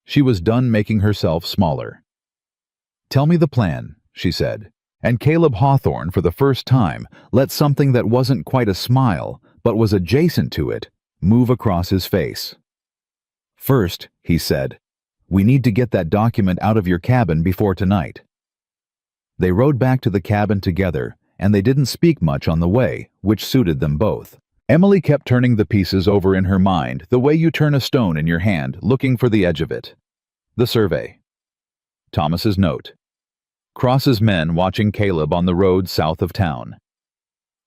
She was done making herself smaller. Tell me the plan, she said, and Caleb Hawthorne, for the first time, let something that wasn't quite a smile, but was adjacent to it, move across his face. First, he said, we need to get that document out of your cabin before tonight. They rode back to the cabin together, and they didn't speak much on the way, which suited them both. Emily kept turning the pieces over in her mind the way you turn a stone in your hand, looking for the edge of it. The survey. Thomas's note. Cross's men watching Caleb on the road south of town.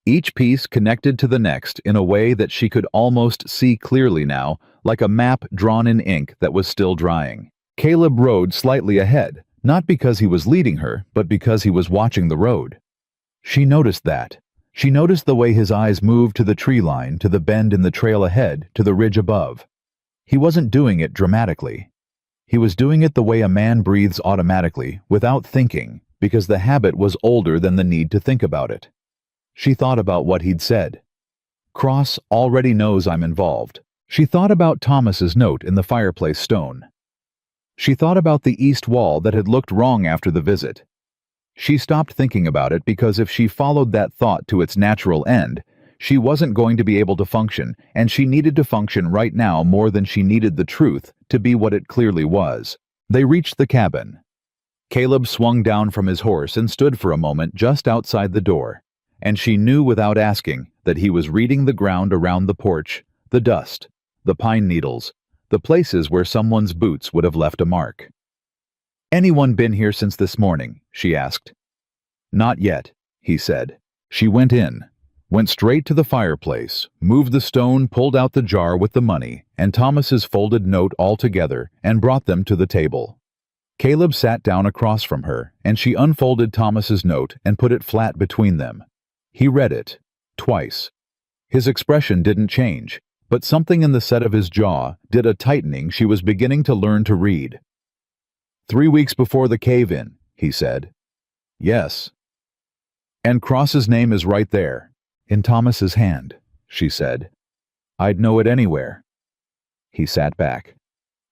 Each piece connected to the next in a way that she could almost see clearly now, like a map drawn in ink that was still drying. Caleb rode slightly ahead, not because he was leading her, but because he was watching the road. She noticed that. She noticed the way his eyes moved to the tree line, to the bend in the trail ahead, to the ridge above. He wasn't doing it dramatically. He was doing it the way a man breathes automatically, without thinking, because the habit was older than the need to think about it. She thought about what he'd said. Cross already knows I'm involved. She thought about Thomas's note in the fireplace stone. She thought about the east wall that had looked wrong after the visit. She stopped thinking about it because if she followed that thought to its natural end, she wasn't going to be able to function, and she needed to function right now more than she needed the truth to be what it clearly was. They reached the cabin. Caleb swung down from his horse and stood for a moment just outside the door, and she knew without asking that he was reading the ground around the porch, the dust, the pine needles, the places where someone's boots would have left a mark. Anyone been here since this morning? She asked. Not yet, he said. She went in, went straight to the fireplace, moved the stone, pulled out the jar with the money and Thomas's folded note all together, and brought them to the table. Caleb sat down across from her, and she unfolded Thomas's note and put it flat between them. He read it, twice. His expression didn't change, but something in the set of his jaw did a tightening she was beginning to learn to read. 3 weeks before the cave-in, he said. Yes. And Cross's name is right there, in Thomas's hand, she said. I'd know it anywhere. He sat back.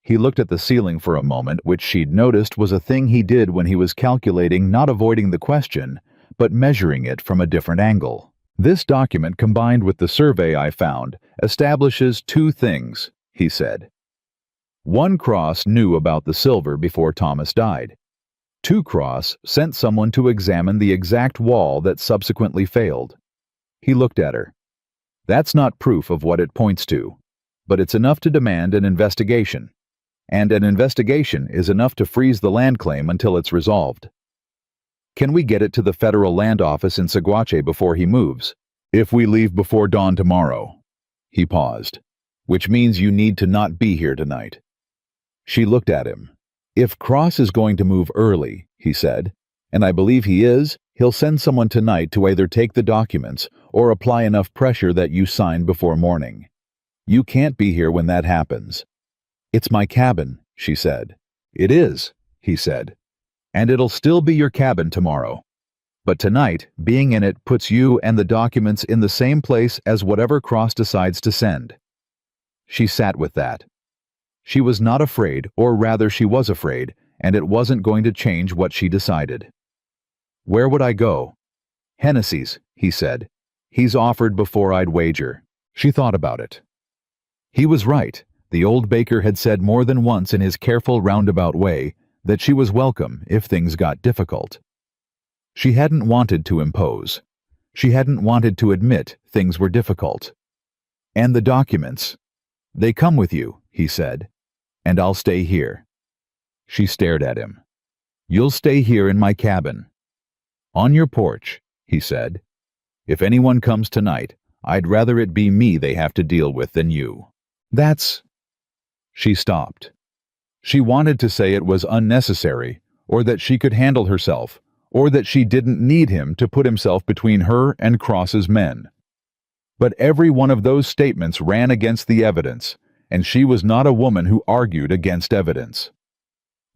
He looked at the ceiling for a moment, which she'd noticed was a thing he did when he was calculating, not avoiding the question, but measuring it from a different angle. This document, combined with the survey I found, establishes 2 things, he said. 1, Cross knew about the silver before Thomas died. 2, Cross sent someone to examine the exact wall that subsequently failed. He looked at her. That's not proof of what it points to, but it's enough to demand an investigation. And an investigation is enough to freeze the land claim until it's resolved. Can we get it to the federal land office in Saguache before he moves? If we leave before dawn tomorrow. He paused. Which means you need to not be here tonight. She looked at him. If Cross is going to move early, he said, and I believe he is, he'll send someone tonight to either take the documents or apply enough pressure that you sign before morning. You can't be here when that happens. It's my cabin, she said. It is, he said. And it'll still be your cabin tomorrow. But tonight, being in it puts you and the documents in the same place as whatever Cross decides to send. She sat with that. She was not afraid, or rather she was afraid, and it wasn't going to change what she decided. Where would I go? Hennessy's, he said. He's offered before I'd wager. She thought about it. He was right. The old baker had said more than once in his careful roundabout way that she was welcome if things got difficult. She hadn't wanted to impose. She hadn't wanted to admit things were difficult. And the documents, they come with you, he said, and I'll stay here. She stared at him. You'll stay here in my cabin. On your porch, he said. If anyone comes tonight, I'd rather it be me they have to deal with than you. That's... She stopped. She wanted to say it was unnecessary, or that she could handle herself, or that she didn't need him to put himself between her and Cross's men. But every one of those statements ran against the evidence, and she was not a woman who argued against evidence.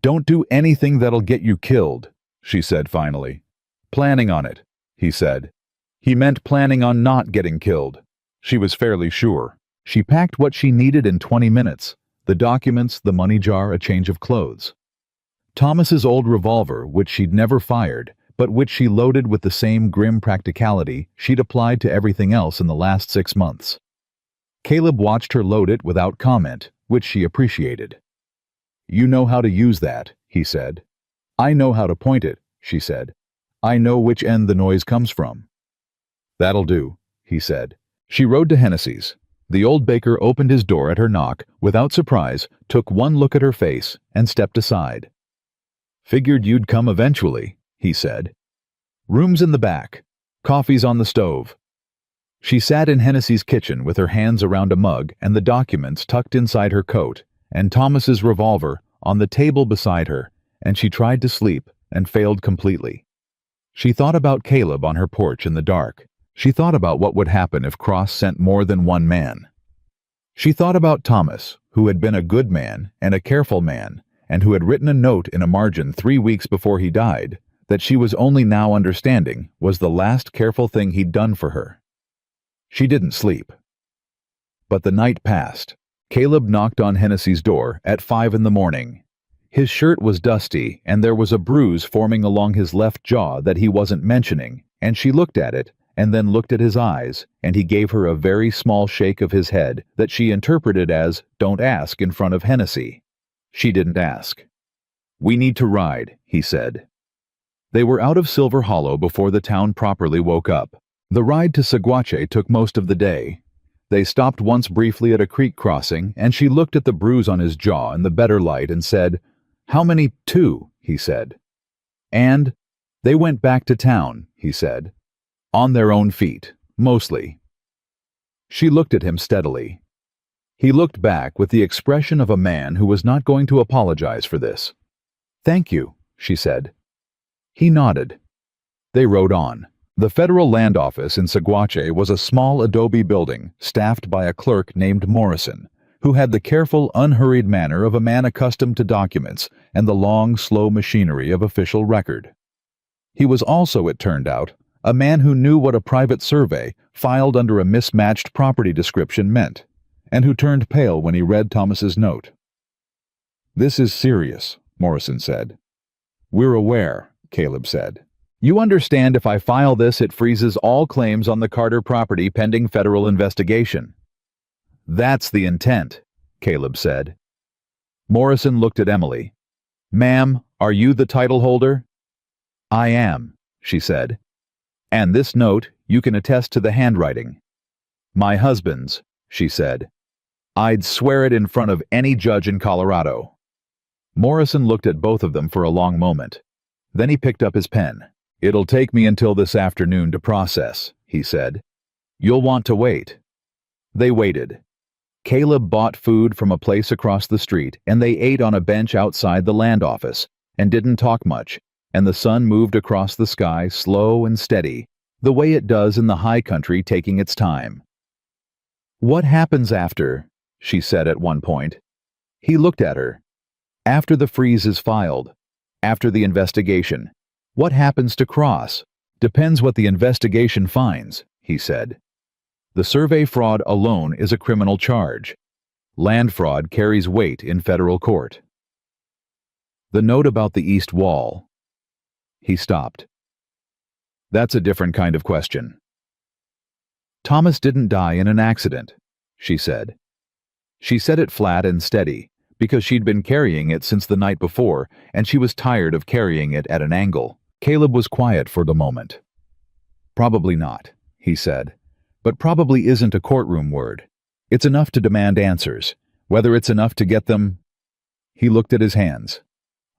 Don't do anything that'll get you killed, she said finally. Planning on it, he said. He meant planning on not getting killed. She was fairly sure. She packed what she needed in 20 minutes. The documents, the money jar, a change of clothes. Thomas's old revolver, which she'd never fired, but which she loaded with the same grim practicality she'd applied to everything else in the last 6 months. Caleb watched her load it without comment, which she appreciated. You know how to use that, he said. I know how to point it, she said. I know which end the noise comes from. That'll do, he said. She rode to Hennessy's. The old baker opened his door at her knock, without surprise, took one look at her face, and stepped aside. Figured you'd come eventually, he said. Room's in the back. Coffee's on the stove. She sat in Hennessy's kitchen with her hands around a mug and the documents tucked inside her coat, and Thomas's revolver on the table beside her, and she tried to sleep and failed completely. She thought about Caleb on her porch in the dark. She thought about what would happen if Cross sent more than one man. She thought about Thomas, who had been a good man and a careful man, and who had written a note in a margin 3 weeks before he died, that she was only now understanding was the last careful thing he'd done for her. She didn't sleep. But the night passed. Caleb knocked on Hennessy's door at 5 in the morning. His shirt was dusty, and there was a bruise forming along his left jaw that he wasn't mentioning, and she looked at it, and then looked at his eyes, and he gave her a very small shake of his head that she interpreted as, "Don't ask," in front of Hennessy. She didn't ask. "We need to ride," he said. They were out of Silver Hollow before the town properly woke up. The ride to Saguache took most of the day. They stopped once briefly at a creek crossing, and she looked at the bruise on his jaw in the better light and said, "How many? 2, he said. And they went back to town, he said. On their own feet, mostly. She looked at him steadily. He looked back with the expression of a man who was not going to apologize for this. "Thank you," she said. He nodded. They rode on. The Federal Land Office in Saguache was a small adobe building staffed by a clerk named Morrison, who had the careful, unhurried manner of a man accustomed to documents and the long, slow machinery of official record. He was also, it turned out, a man who knew what a private survey filed under a mismatched property description meant, and who turned pale when he read Thomas's note. "This is serious," Morrison said. "We're aware," Caleb said. "You understand if I file this it freezes all claims on the Carter property pending federal investigation." "That's the intent," Caleb said. Morrison looked at Emily. "Ma'am, are you the title holder?" "I am," she said. "And this note, you can attest to the handwriting." "My husband's," she said. "I'd swear it in front of any judge in Colorado." Morrison looked at both of them for a long moment. Then he picked up his pen. "It'll take me until this afternoon to process," he said. "You'll want to wait." They waited. Caleb bought food from a place across the street, and they ate on a bench outside the land office, and didn't talk much, and the sun moved across the sky slow and steady, the way it does in the high country taking its time. "What happens after?" she said at one point. He looked at her. "After the freeze is filed. After the investigation. What happens to Cross? Depends what the investigation finds," he said. "The survey fraud alone is a criminal charge. Land fraud carries weight in federal court." The note about the east wall. He stopped. "That's a different kind of question." "Thomas didn't die in an accident," she said. She said it flat and steady, because she'd been carrying it since the night before, and she was tired of carrying it at an angle. Caleb was quiet for the moment. "Probably not," he said. "But probably isn't a courtroom word. It's enough to demand answers. Whether it's enough to get them—" He looked at his hands.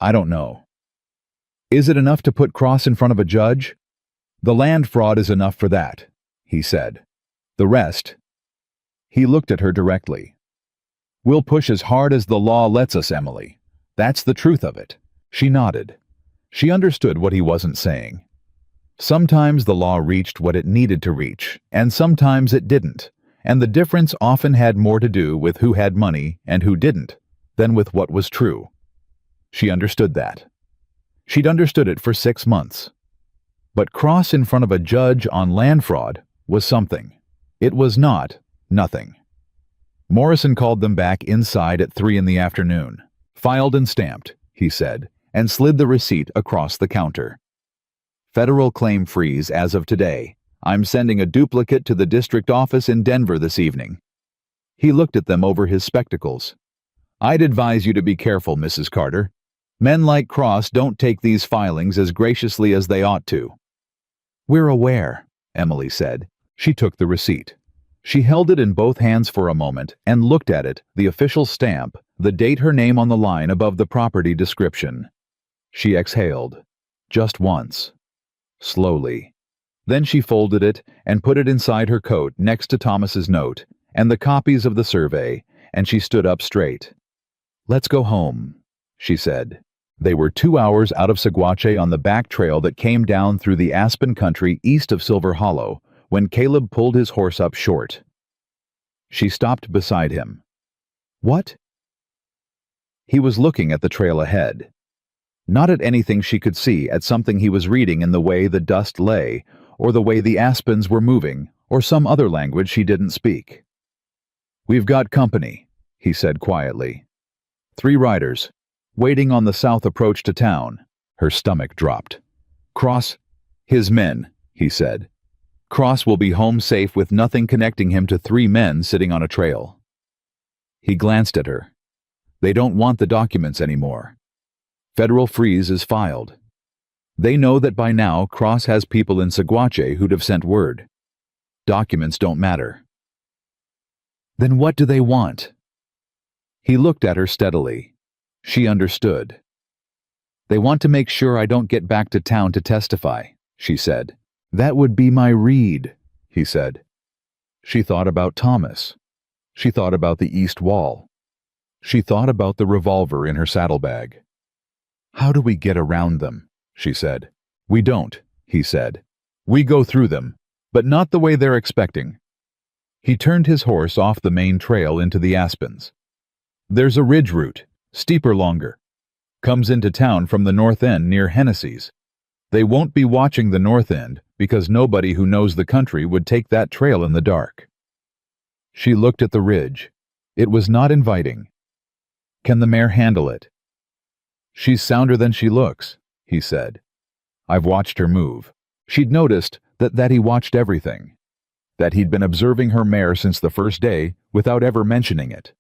"I don't know." "Is it enough to put Cross in front of a judge?" "The land fraud is enough for that," he said. "The rest—" He looked at her directly. "We'll push as hard as the law lets us, Emily. That's the truth of it." She nodded. She understood what he wasn't saying. Sometimes the law reached what it needed to reach, and sometimes it didn't, and the difference often had more to do with who had money and who didn't, than with what was true. She understood that. She'd understood it for 6 months. But Cross in front of a judge on land fraud was something. It was not nothing. Morrison called them back inside at 3 in the afternoon. "Filed and stamped," he said, and slid the receipt across the counter. "Federal claim freeze as of today. I'm sending a duplicate to the district office in Denver this evening." He looked at them over his spectacles. "I'd advise you to be careful, Mrs. Carter. Men like Cross don't take these filings as graciously as they ought to." "We're aware," Emily said. She took the receipt. She held it in both hands for a moment and looked at it, the official stamp, the date, her name on the line above the property description. She exhaled. Just once. Slowly. Then she folded it and put it inside her coat next to Thomas's note and the copies of the survey, and she stood up straight. "Let's go home," she said. They were 2 hours out of Saguache on the back trail that came down through the aspen country east of Silver Hollow when Caleb pulled his horse up short. She stopped beside him. "What?" He was looking at the trail ahead. Not at anything she could see, at something he was reading in the way the dust lay, or the way the aspens were moving, or some other language she didn't speak. "We've got company," he said quietly. 3 riders, waiting on the south approach to town." Her stomach dropped. "Cross—" "His men," he said. "Cross will be home safe with nothing connecting him to 3 men sitting on a trail." He glanced at her. "They don't want the documents anymore. Federal freeze is filed. They know that by now Cross has people in Saguache who'd have sent word. Documents don't matter." "Then what do they want?" He looked at her steadily. She understood. "They want to make sure I don't get back to town to testify," she said. "That would be my read," he said. She thought about Thomas. She thought about the east wall. She thought about the revolver in her saddlebag. "How do we get around them?" she said. "We don't," he said. "We go through them, but not the way they're expecting." He turned his horse off the main trail into the aspens. "There's a ridge route, steeper longer. Comes into town from the north end near Hennessy's. They won't be watching the north end because nobody who knows the country would take that trail in the dark." She looked at the ridge. It was not inviting. "Can the mare handle it?" "She's sounder than she looks," he said. "I've watched her move." She'd noticed that he watched everything. That he'd been observing her mare since the first day without ever mentioning it.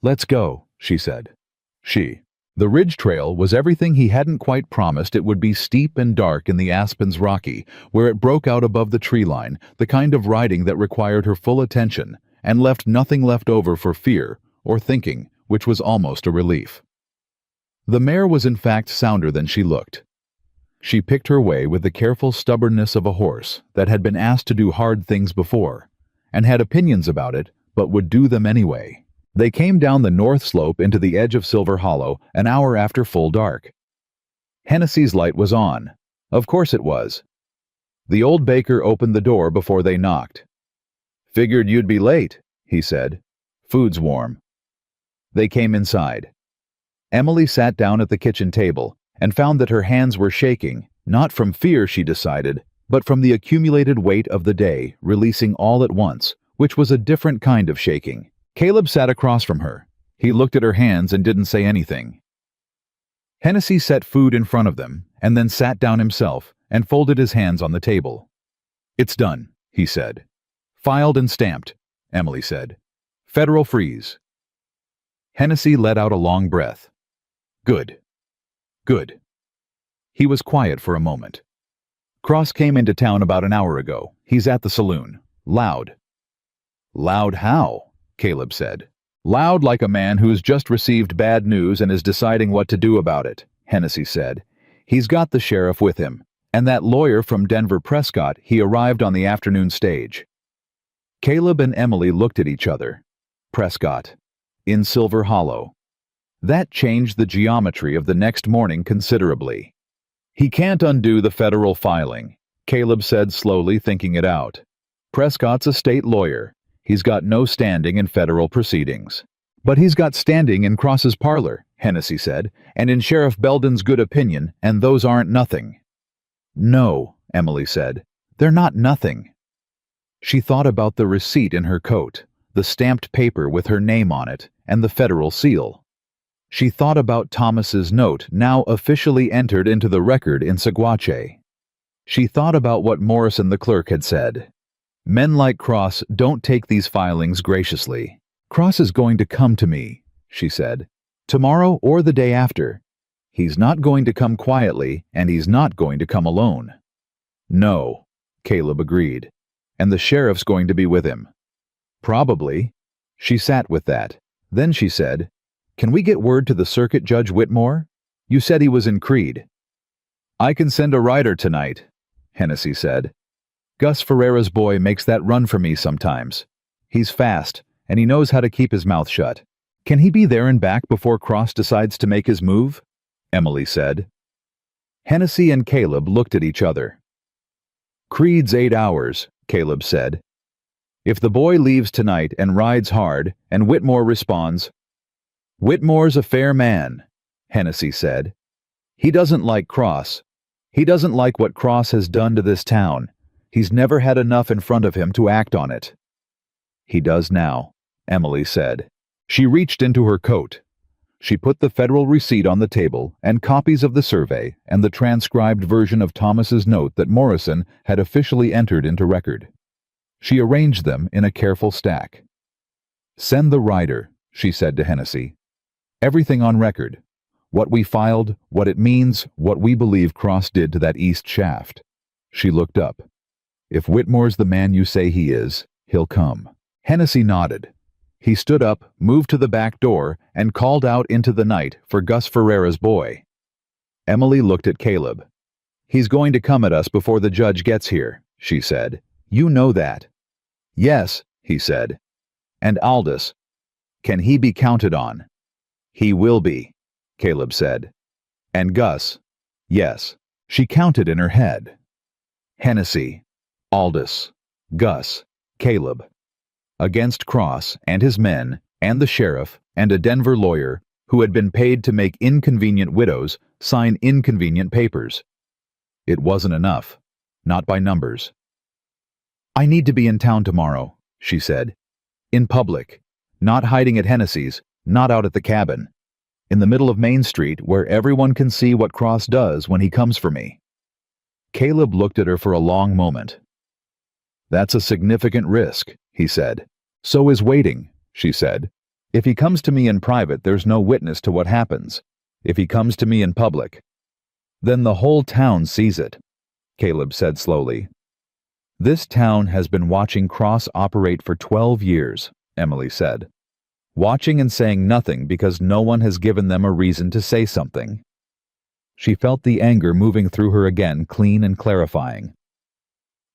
"Let's go," she said. The ridge trail was everything he hadn't quite promised. It would be steep and dark in the aspens rocky, where it broke out above the tree line, the kind of riding that required her full attention and left nothing left over for fear or thinking, which was almost a relief. The mare was in fact sounder than she looked. She picked her way with the careful stubbornness of a horse that had been asked to do hard things before, and had opinions about it, but would do them anyway. They came down the north slope into the edge of Silver Hollow an hour after full dark. Hennessy's light was on. Of course it was. The old baker opened the door before they knocked. "Figured you'd be late," he said. "Food's warm." They came inside. Emily sat down at the kitchen table and found that her hands were shaking, not from fear, she decided, but from the accumulated weight of the day releasing all at once, which was a different kind of shaking. Caleb sat across from her. He looked at her hands and didn't say anything. Hennessy set food in front of them and then sat down himself and folded his hands on the table. "It's done," he said. "Filed and stamped," Emily said. "Federal freeze." Hennessy let out a long breath. Good. Good. He was quiet for a moment. Cross came into town about an hour ago. He's at the saloon. Loud. Loud how? Caleb said. Loud like a man who's just received bad news and is deciding what to do about it, Hennessy said. He's got the sheriff with him, and that lawyer from Denver, Prescott. He arrived on the afternoon stage. Caleb and Emily looked at each other. Prescott. In Silver Hollow. That changed the geometry of the next morning considerably. He can't undo the federal filing, Caleb said slowly, thinking it out. Prescott's a state lawyer. He's got no standing in federal proceedings. But he's got standing in Cross's parlor, Hennessy said, and in Sheriff Belden's good opinion, and those aren't nothing. No, Emily said. They're not nothing. She thought about the receipt in her coat, the stamped paper with her name on it, and the federal seal. She thought about Thomas's note, now officially entered into the record in Saguache. She thought about what Morrison the clerk had said. Men like Cross don't take these filings graciously. Cross is going to come to me, she said. Tomorrow or the day after. He's not going to come quietly, and he's not going to come alone. No, Caleb agreed. And the sheriff's going to be with him. Probably. She sat with that. Then she said, Can we get word to the Circuit Judge Whitmore? You said he was in Creede. I can send a rider tonight, Hennessy said. Gus Ferreira's boy makes that run for me sometimes. He's fast, and he knows how to keep his mouth shut. Can he be there and back before Cross decides to make his move? Emily said. Hennessy and Caleb looked at each other. Creede's 8 hours, Caleb said. If the boy leaves tonight and rides hard, and Whitmore responds, Whitmore's a fair man, Hennessy said. He doesn't like Cross. He doesn't like what Cross has done to this town. He's never had enough in front of him to act on it. He does now, Emily said. She reached into her coat. She put the federal receipt on the table and copies of the survey and the transcribed version of Thomas's note that Morrison had officially entered into record. She arranged them in a careful stack. Send the rider, she said to Hennessy. Everything on record. What we filed, what it means, what we believe Cross did to that east shaft. She looked up. If Whitmore's the man you say he is, he'll come. Hennessy nodded. He stood up, moved to the back door, and called out into the night for Gus Ferreira's boy. Emily looked at Caleb. He's going to come at us before the judge gets here, she said. You know that. Yes, he said. And Aldous. Can he be counted on? He will be, Caleb said. And Gus. Yes. She counted in her head. Hennessy. Aldous, Gus, Caleb. Against Cross and his men and the sheriff and a Denver lawyer who had been paid to make inconvenient widows sign inconvenient papers. It wasn't enough. Not by numbers. I need to be in town tomorrow, she said. In public. Not hiding at Hennessy's, not out at the cabin. In the middle of Main Street where everyone can see what Cross does when he comes for me. Caleb looked at her for a long moment. That's a significant risk, he said. So is waiting, she said. If he comes to me in private, there's no witness to what happens. If he comes to me in public, then the whole town sees it, Caleb said slowly. This town has been watching Cross operate for 12 years, Emily said. Watching and saying nothing because no one has given them a reason to say something. She felt the anger moving through her again, clean and clarifying.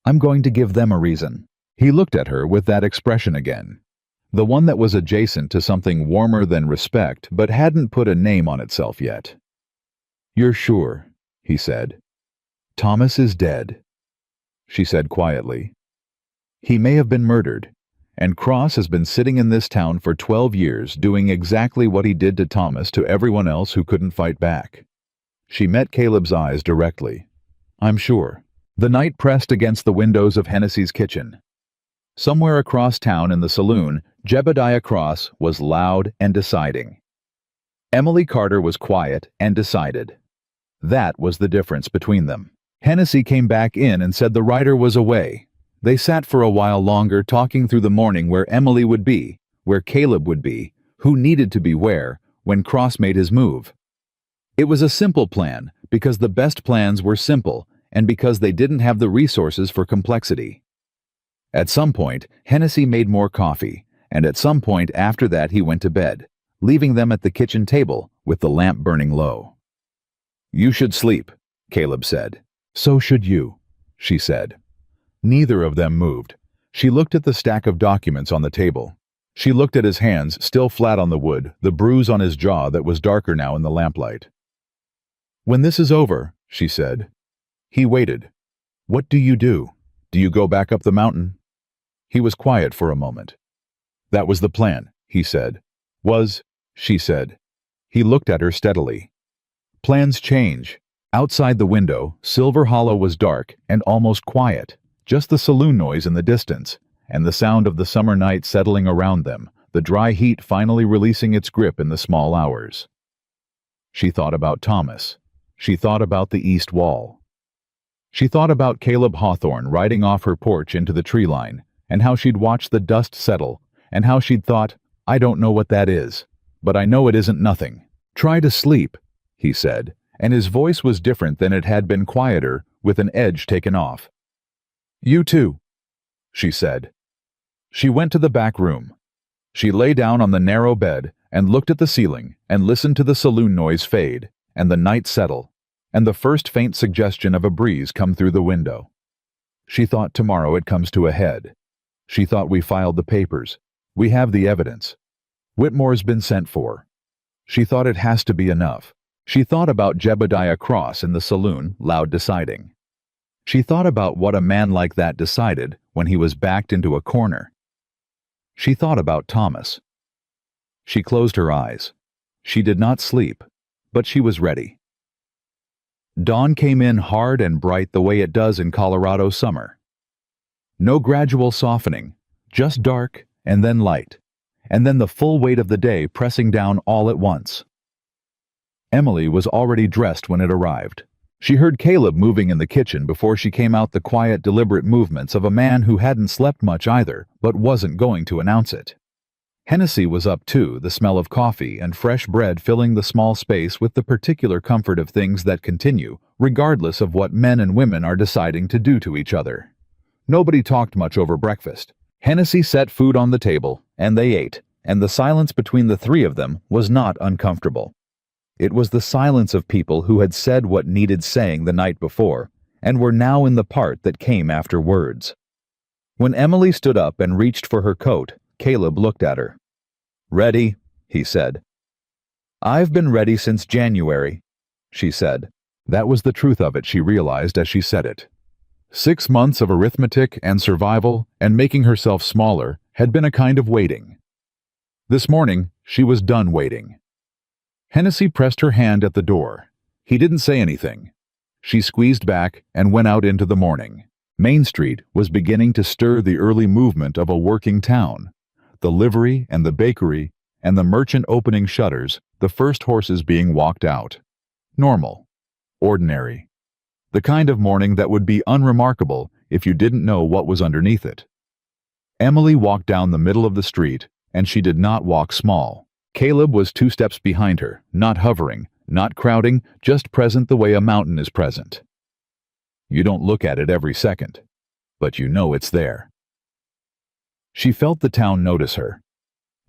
I'm going to give them a reason. He looked at her with that expression again. The one that was adjacent to something warmer than respect, but hadn't put a name on itself yet. You're sure, he said. Thomas is dead, she said quietly. He may have been murdered, and Cross has been sitting in this town for 12 years doing exactly what he did to Thomas to everyone else who couldn't fight back. She met Caleb's eyes directly. I'm sure. The night pressed against the windows of Hennessy's kitchen. Somewhere across town in the saloon, Jebediah Cross was loud and deciding. Emily Carter was quiet and decided. That was the difference between them. Hennessy came back in and said the rider was away. They sat for a while longer talking through the morning where Emily would be, where Caleb would be, who needed to be where, when Cross made his move. It was a simple plan, because the best plans were simple, and because they didn't have the resources for complexity. At some point, Hennessy made more coffee, and at some point after that he went to bed, leaving them at the kitchen table with the lamp burning low. "You should sleep," Caleb said. "So should you," she said. Neither of them moved. She looked at the stack of documents on the table. She looked at his hands still flat on the wood, the bruise on his jaw that was darker now in the lamplight. "When this is over," she said. He waited. "What do you do? Do you go back up the mountain?" He was quiet for a moment. "That was the plan," he said. "Was," she said. He looked at her steadily. "Plans change." Outside the window, Silver Hollow was dark and almost quiet, just the saloon noise in the distance, and the sound of the summer night settling around them, the dry heat finally releasing its grip in the small hours. She thought about Thomas. She thought about the east wall. She thought about Caleb Hawthorne riding off her porch into the tree line, and how she'd watched the dust settle, and how she'd thought, "I don't know what that is, but I know it isn't nothing." "Try to sleep," he said, and his voice was different than it had been, quieter, with an edge taken off. "You too," she said. She went to the back room. She lay down on the narrow bed and looked at the ceiling and listened to the saloon noise fade, and the night settle, and the first faint suggestion of a breeze come through the window. She thought, tomorrow it comes to a head. She thought, we filed the papers. We have the evidence. Whitmore's been sent for. She thought it has to be enough. She thought about Jebediah Cross in the saloon, loud deciding. She thought about what a man like that decided when he was backed into a corner. She thought about Thomas. She closed her eyes. She did not sleep, but she was ready. Dawn came in hard and bright the way it does in Colorado summer. No gradual softening, just dark and then light, and then the full weight of the day pressing down all at once. Emily was already dressed when it arrived. She heard Caleb moving in the kitchen before she came out, the quiet, deliberate movements of a man who hadn't slept much either, but wasn't going to announce it. Hennessy was up too, the smell of coffee and fresh bread filling the small space with the particular comfort of things that continue, regardless of what men and women are deciding to do to each other. Nobody talked much over breakfast. Hennessy set food on the table, and they ate, and the silence between the three of them was not uncomfortable. It was the silence of people who had said what needed saying the night before, and were now in the part that came after words. When Emily stood up and reached for her coat, Caleb looked at her. "Ready," he said. "I've been ready since January," she said. That was the truth of it, she realized as she said it. 6 months of arithmetic and survival and making herself smaller had been a kind of waiting. This morning, she was done waiting. Hennessy pressed her hand at the door. He didn't say anything. She squeezed back and went out into the morning. Main Street was beginning to stir the early movement of a working town. The livery and the bakery and the merchant opening shutters, the first horses being walked out. Normal. Ordinary. The kind of morning that would be unremarkable if you didn't know what was underneath it. Emily walked down the middle of the street, and she did not walk small. Caleb was 2 steps behind her, not hovering, not crowding, just present the way a mountain is present. You don't look at it every second, but you know it's there. She felt the town notice her.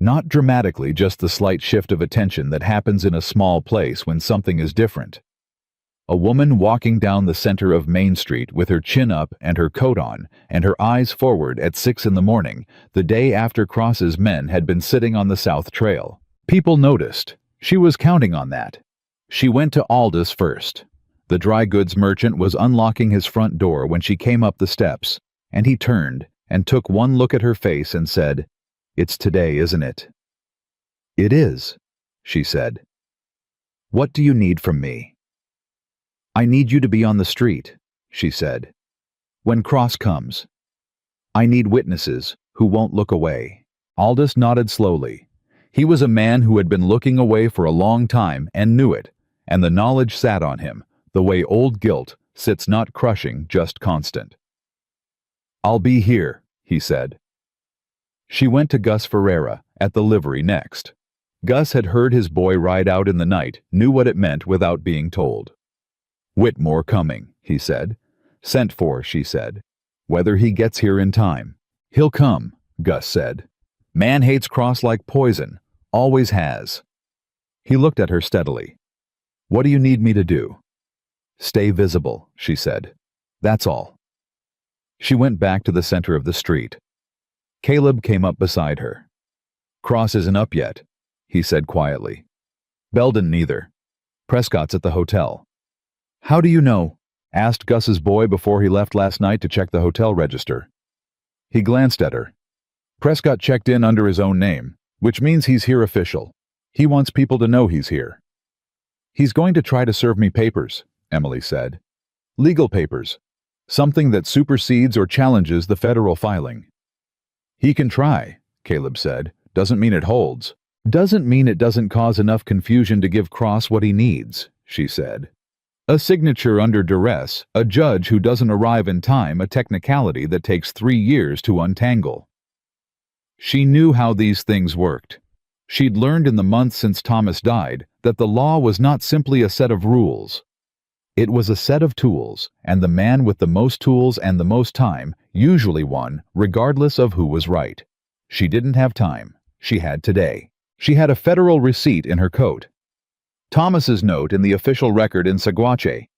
Not dramatically, just the slight shift of attention that happens in a small place when something is different. A woman walking down the center of Main Street with her chin up and her coat on and her eyes forward at 6 in the morning, the day after Cross's men had been sitting on the South Trail. People noticed. She was counting on that. She went to Aldous first. The dry goods merchant was unlocking his front door when she came up the steps, and he turned and took one look at her face and said, "It's today, isn't it?" "It is," she said. "What do you need from me?" "I need you to be on the street," she said. "When Cross comes. I need witnesses who won't look away." Aldous nodded slowly. He was a man who had been looking away for a long time and knew it, and the knowledge sat on him, the way old guilt sits not crushing, just constant. "I'll be here," he said. She went to Gus Ferreira, at the livery next. Gus had heard his boy ride out in the night, knew what it meant without being told. "Whitmore coming," he said. "Sent for," she said. "Whether he gets here in time." "He'll come," Gus said. "Man hates Cross like poison. Always has." He looked at her steadily. "What do you need me to do?" "Stay visible," she said. "That's all." She went back to the center of the street. Caleb came up beside her. "Cross isn't up yet," he said quietly. "Belden neither. Prescott's at the hotel." "How do you know?" asked Gus's boy before he left last night to check the hotel register. He glanced at her. "Prescott checked in under his own name, which means he's here official. He wants people to know he's here." "He's going to try to serve me papers," Emily said. "Legal papers. Something that supersedes or challenges the federal filing." "He can try," Caleb said. "Doesn't mean it holds." "Doesn't mean it doesn't cause enough confusion to give Cross what he needs," she said. "A signature under duress, a judge who doesn't arrive in time, a technicality that takes 3 years to untangle." She knew how these things worked. She'd learned in the months since Thomas died that the law was not simply a set of rules. It was a set of tools, and the man with the most tools and the most time usually won, regardless of who was right. She didn't have time. She had today. She had a federal receipt in her coat, Thomas's note in the official record in Saguache,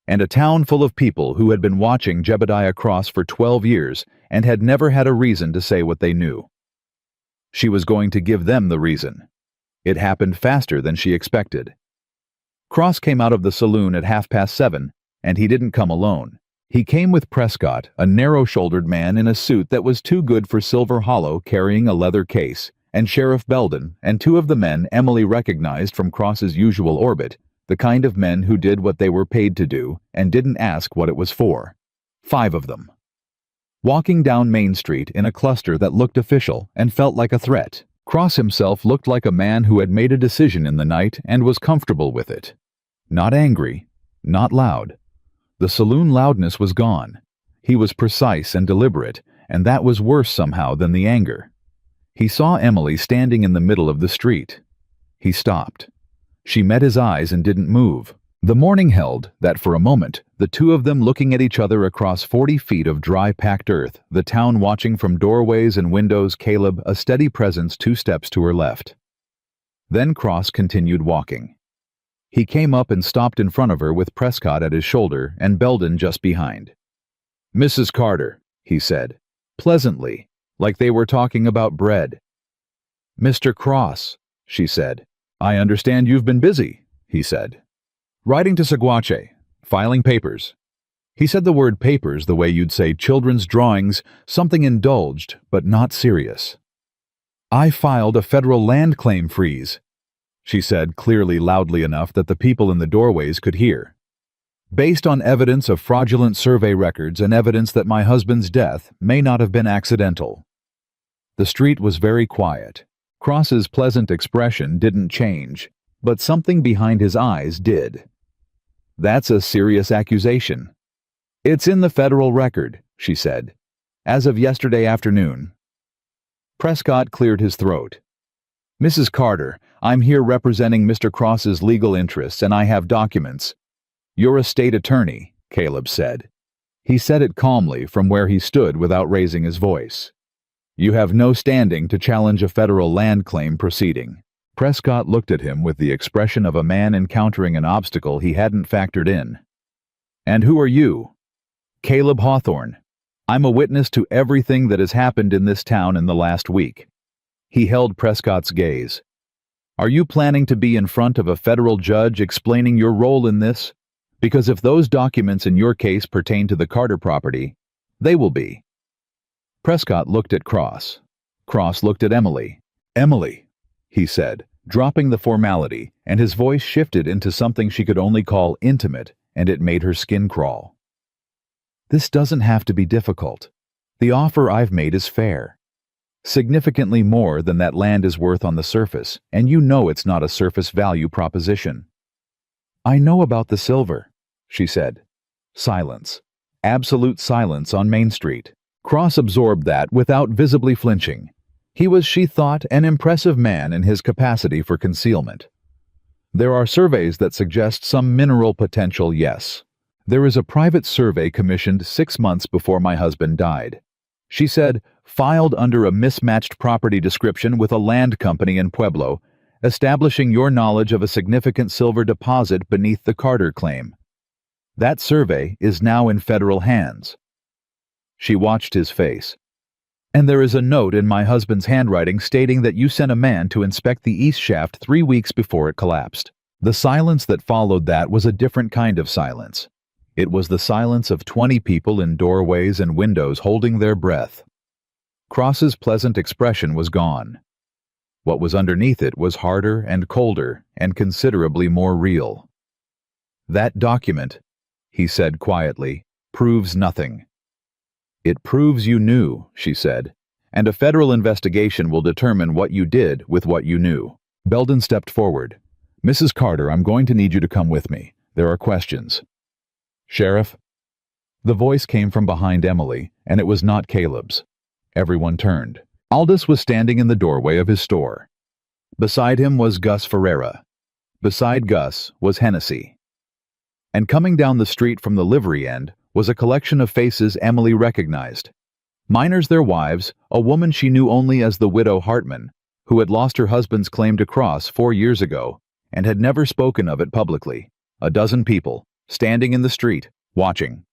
and a town full of people who had been watching Jebediah Cross for 12 years and had never had a reason to say what they knew. She was going to give them the reason. It happened faster than she expected. Cross came out of the saloon at 7:30, and he didn't come alone. He came with Prescott, a narrow-shouldered man in a suit that was too good for Silver Hollow carrying a leather case, and Sheriff Belden, and 2 of the men Emily recognized from Cross's usual orbit, the kind of men who did what they were paid to do and didn't ask what it was for. 5 of them. Walking down Main Street in a cluster that looked official and felt like a threat, Cross himself looked like a man who had made a decision in the night and was comfortable with it. Not angry, not loud. The saloon loudness was gone. He was precise and deliberate, and that was worse somehow than the anger. He saw Emily standing in the middle of the street. He stopped. She met his eyes and didn't move. The morning held that for a moment, the 2 of them looking at each other across 40 feet of dry packed earth, the town watching from doorways and windows, Caleb a steady presence 2 steps to her left. Then Cross continued walking. He came up and stopped in front of her with Prescott at his shoulder and Belden just behind. "Mrs. Carter," he said, pleasantly, like they were talking about bread. "Mr. Cross," she said. "I understand you've been busy," he said. "Riding to Saguache, filing papers." He said the word papers the way you'd say children's drawings, something indulged, but not serious. "I filed a federal land claim freeze," she said clearly loudly enough that the people in the doorways could hear. "Based on evidence of fraudulent survey records and evidence that my husband's death may not have been accidental." The street was very quiet. Cross's pleasant expression didn't change, but something behind his eyes did. "That's a serious accusation." "It's in the federal record," she said. "As of yesterday afternoon." Prescott cleared his throat. "Mrs. Carter, I'm here representing Mr. Cross's legal interests, and I have documents." "You're a state attorney," Caleb said. He said it calmly from where he stood without raising his voice. "You have no standing to challenge a federal land claim proceeding." Prescott looked at him with the expression of a man encountering an obstacle he hadn't factored in. "And who are you?" "Caleb Hawthorne. I'm a witness to everything that has happened in this town in the last week." He held Prescott's gaze. "Are you planning to be in front of a federal judge explaining your role in this? Because if those documents in your case pertain to the Carter property, they will be." Prescott looked at Cross. Cross looked at Emily. "Emily," he said, dropping the formality, and his voice shifted into something she could only call intimate, and it made her skin crawl. "This doesn't have to be difficult. The offer I've made is fair. Significantly more than that land is worth on the surface, and you know it's not a surface value proposition." "I know about the silver," she said. Silence. Absolute silence on Main Street. Cross absorbed that without visibly flinching. He was, she thought, an impressive man in his capacity for concealment. There are surveys that suggest some mineral potential, yes. There is a private survey commissioned 6 months before my husband died. She said, filed under a mismatched property description with a land company in Pueblo, establishing your knowledge of a significant silver deposit beneath the Carter claim. That survey is now in federal hands. She watched his face. And there is a note in my husband's handwriting stating that you sent a man to inspect the east shaft 3 weeks before it collapsed. The silence that followed that was a different kind of silence. It was the silence of 20 people in doorways and windows holding their breath. Cross's pleasant expression was gone. What was underneath it was harder and colder and considerably more real. That document, he said quietly, proves nothing. It proves you knew, she said, and a federal investigation will determine what you did with what you knew. Belden stepped forward. Mrs. Carter, I'm going to need you to come with me. There are questions. Sheriff? The voice came from behind Emily, and it was not Caleb's. Everyone turned. Aldous was standing in the doorway of his store. Beside him was Gus Ferreira. Beside Gus was Hennessy. And coming down the street from the livery end was a collection of faces Emily recognized. Miners, their wives, a woman she knew only as the widow Hartman, who had lost her husband's claim to Cross 4 years ago and had never spoken of it publicly. A dozen people, standing in the street, watching.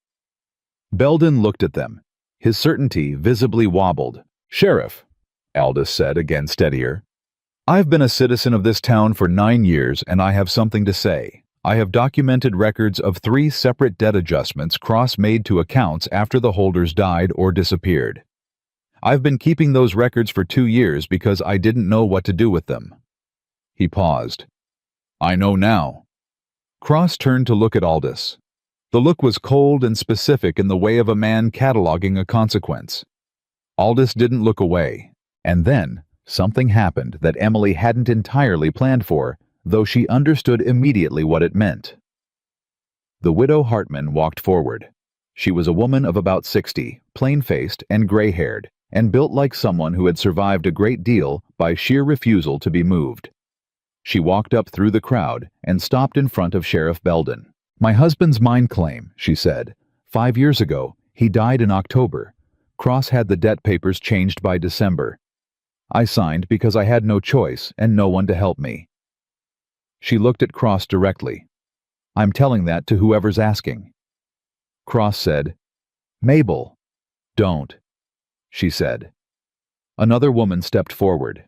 Belden looked at them. His certainty visibly wobbled. Sheriff, Aldous said, again steadier. I've been a citizen of this town for 9 years, and I have something to say. I have documented records of 3 separate debt adjustments Cross made to accounts after the holders died or disappeared. I've been keeping those records for 2 years because I didn't know what to do with them. He paused. I know now. Cross turned to look at Aldous. The look was cold and specific in the way of a man cataloging a consequence. Aldous didn't look away, and then something happened that Emily hadn't entirely planned for, though she understood immediately what it meant. The widow Hartman walked forward. She was a woman of about 60, plain-faced and gray-haired, and built like someone who had survived a great deal by sheer refusal to be moved. She walked up through the crowd and stopped in front of Sheriff Belden. My husband's mine claim, she said. 5 years ago, he died in October. Cross had the debt papers changed by December. I signed because I had no choice and no one to help me. She looked at Cross directly. I'm telling that to whoever's asking. Cross said, Mabel, don't, she said. Another woman stepped forward.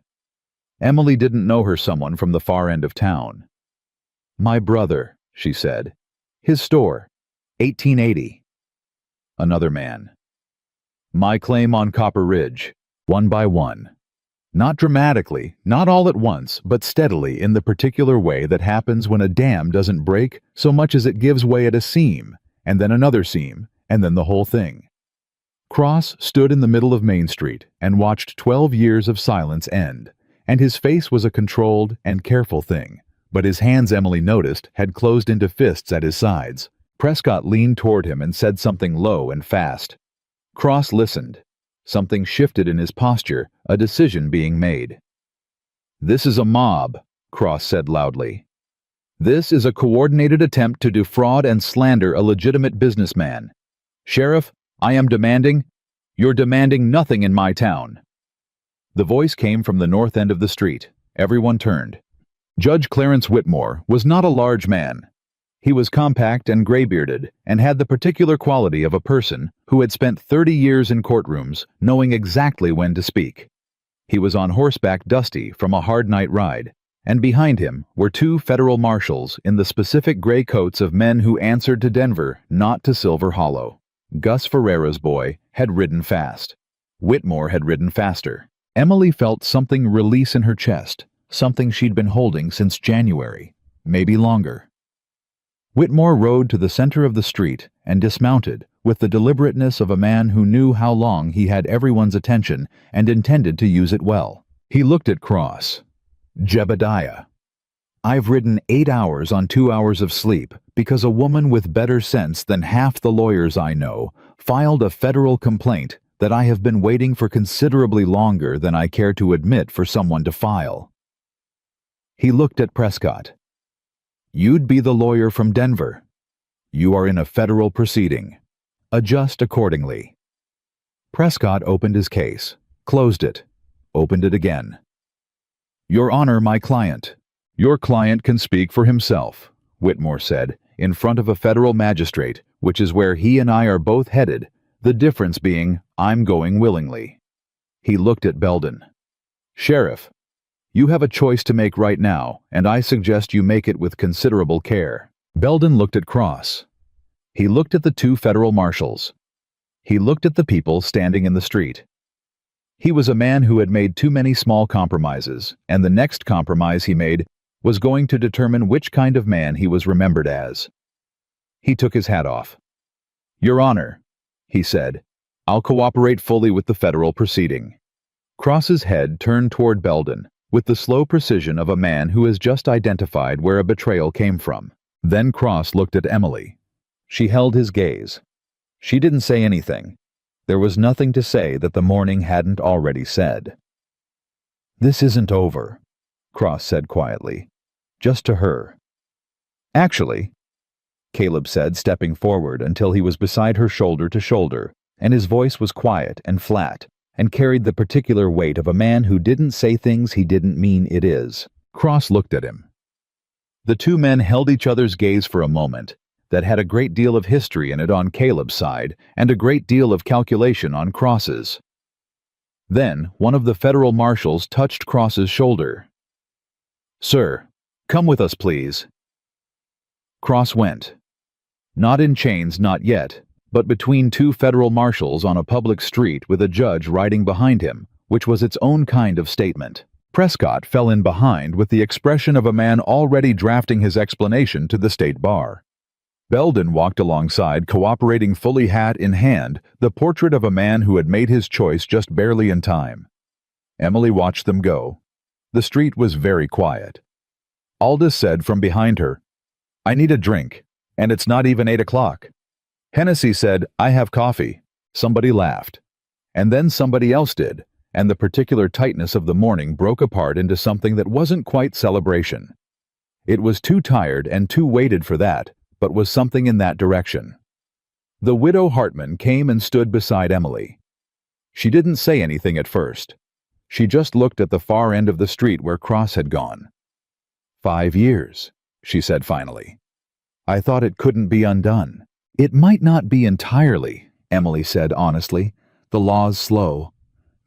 Emily didn't know her someone from the far end of town. My brother, she said. His store, 1880. Another man. My claim on Copper Ridge, 1 by 1. Not dramatically, not all at once, but steadily in the particular way that happens when a dam doesn't break so much as it gives way at a seam, and then another seam, and then the whole thing. Cross stood in the middle of Main Street and watched 12 years of silence end, and his face was a controlled and careful thing, but his hands, Emily noticed, had closed into fists at his sides. Prescott leaned toward him and said something low and fast. Cross listened. Something shifted in his posture, a decision being made. This is a mob, Cross said loudly. This is a coordinated attempt to defraud and slander a legitimate businessman. Sheriff, I am demanding. You're demanding nothing in my town. The voice came from the north end of the street. Everyone turned. Judge Clarence Whitmore was not a large man. He was compact and gray-bearded and had the particular quality of a person who had spent 30 years in courtrooms knowing exactly when to speak. He was on horseback, dusty from a hard night ride, and behind him were 2 federal marshals in the specific gray coats of men who answered to Denver, not to Silver Hollow. Gus Ferreira's boy had ridden fast. Whitmore had ridden faster. Emily felt something release in her chest, something she'd been holding since January, maybe longer. Whitmore rode to the center of the street and dismounted with the deliberateness of a man who knew how long he had everyone's attention and intended to use it well. He looked at Cross. Jebediah. I've ridden 8 hours on 2 hours of sleep because a woman with better sense than half the lawyers I know filed a federal complaint that I have been waiting for considerably longer than I care to admit for someone to file." He looked at Prescott. "You'd be the lawyer from Denver. You are in a federal proceeding. Adjust accordingly." Prescott opened his case, closed it, opened it again. "Your Honor, my client." "Your client can speak for himself," Whitmore said, "in front of a federal magistrate, which is where he and I are both headed, the difference being I'm going willingly." He looked at Belden. "Sheriff, you have a choice to make right now, and I suggest you make it with considerable care." Belden looked at Cross. He looked at the two federal marshals. He looked at the people standing in the street. He was a man who had made too many small compromises, and the next compromise he made was going to determine which kind of man he was remembered as. He took his hat off. "Your Honor," he said, "I'll cooperate fully with the federal proceeding." Cross's head turned toward Belden, with the slow precision of a man who has just identified where a betrayal came from. Then Cross looked at Emily. She held his gaze. She didn't say anything. There was nothing to say that the morning hadn't already said. "This isn't over," Cross said quietly, just to her. "Actually," Caleb said, stepping forward until he was beside her shoulder to shoulder, and his voice was quiet and flat, and carried the particular weight of a man who didn't say things he didn't mean it is. Cross looked at him. The two men held each other's gaze for a moment that had a great deal of history in it on Caleb's side and a great deal of calculation on Cross's. Then one of the federal marshals touched Cross's shoulder. "Sir, come with us, please." Cross went. Not in chains, not yet, but between two federal marshals on a public street with a judge riding behind him, which was its own kind of statement. Prescott fell in behind with the expression of a man already drafting his explanation to the state bar. Belden walked alongside, cooperating fully hat in hand, the portrait of a man who had made his choice just barely in time. Emily watched them go. The street was very quiet. Aldous said from behind her, "I need a drink, and it's not even 8 o'clock." Hennessy said, "I have coffee." Somebody laughed. And then somebody else did, and the particular tightness of the morning broke apart into something that wasn't quite celebration. It was too tired and too weighted for that, but was something in that direction. The widow Hartman came and stood beside Emily. She didn't say anything at first. She just looked at the far end of the street where Cross had gone. 5 years, she said finally. "I thought it couldn't be undone." "It might not be entirely," Emily said honestly. "The law's slow."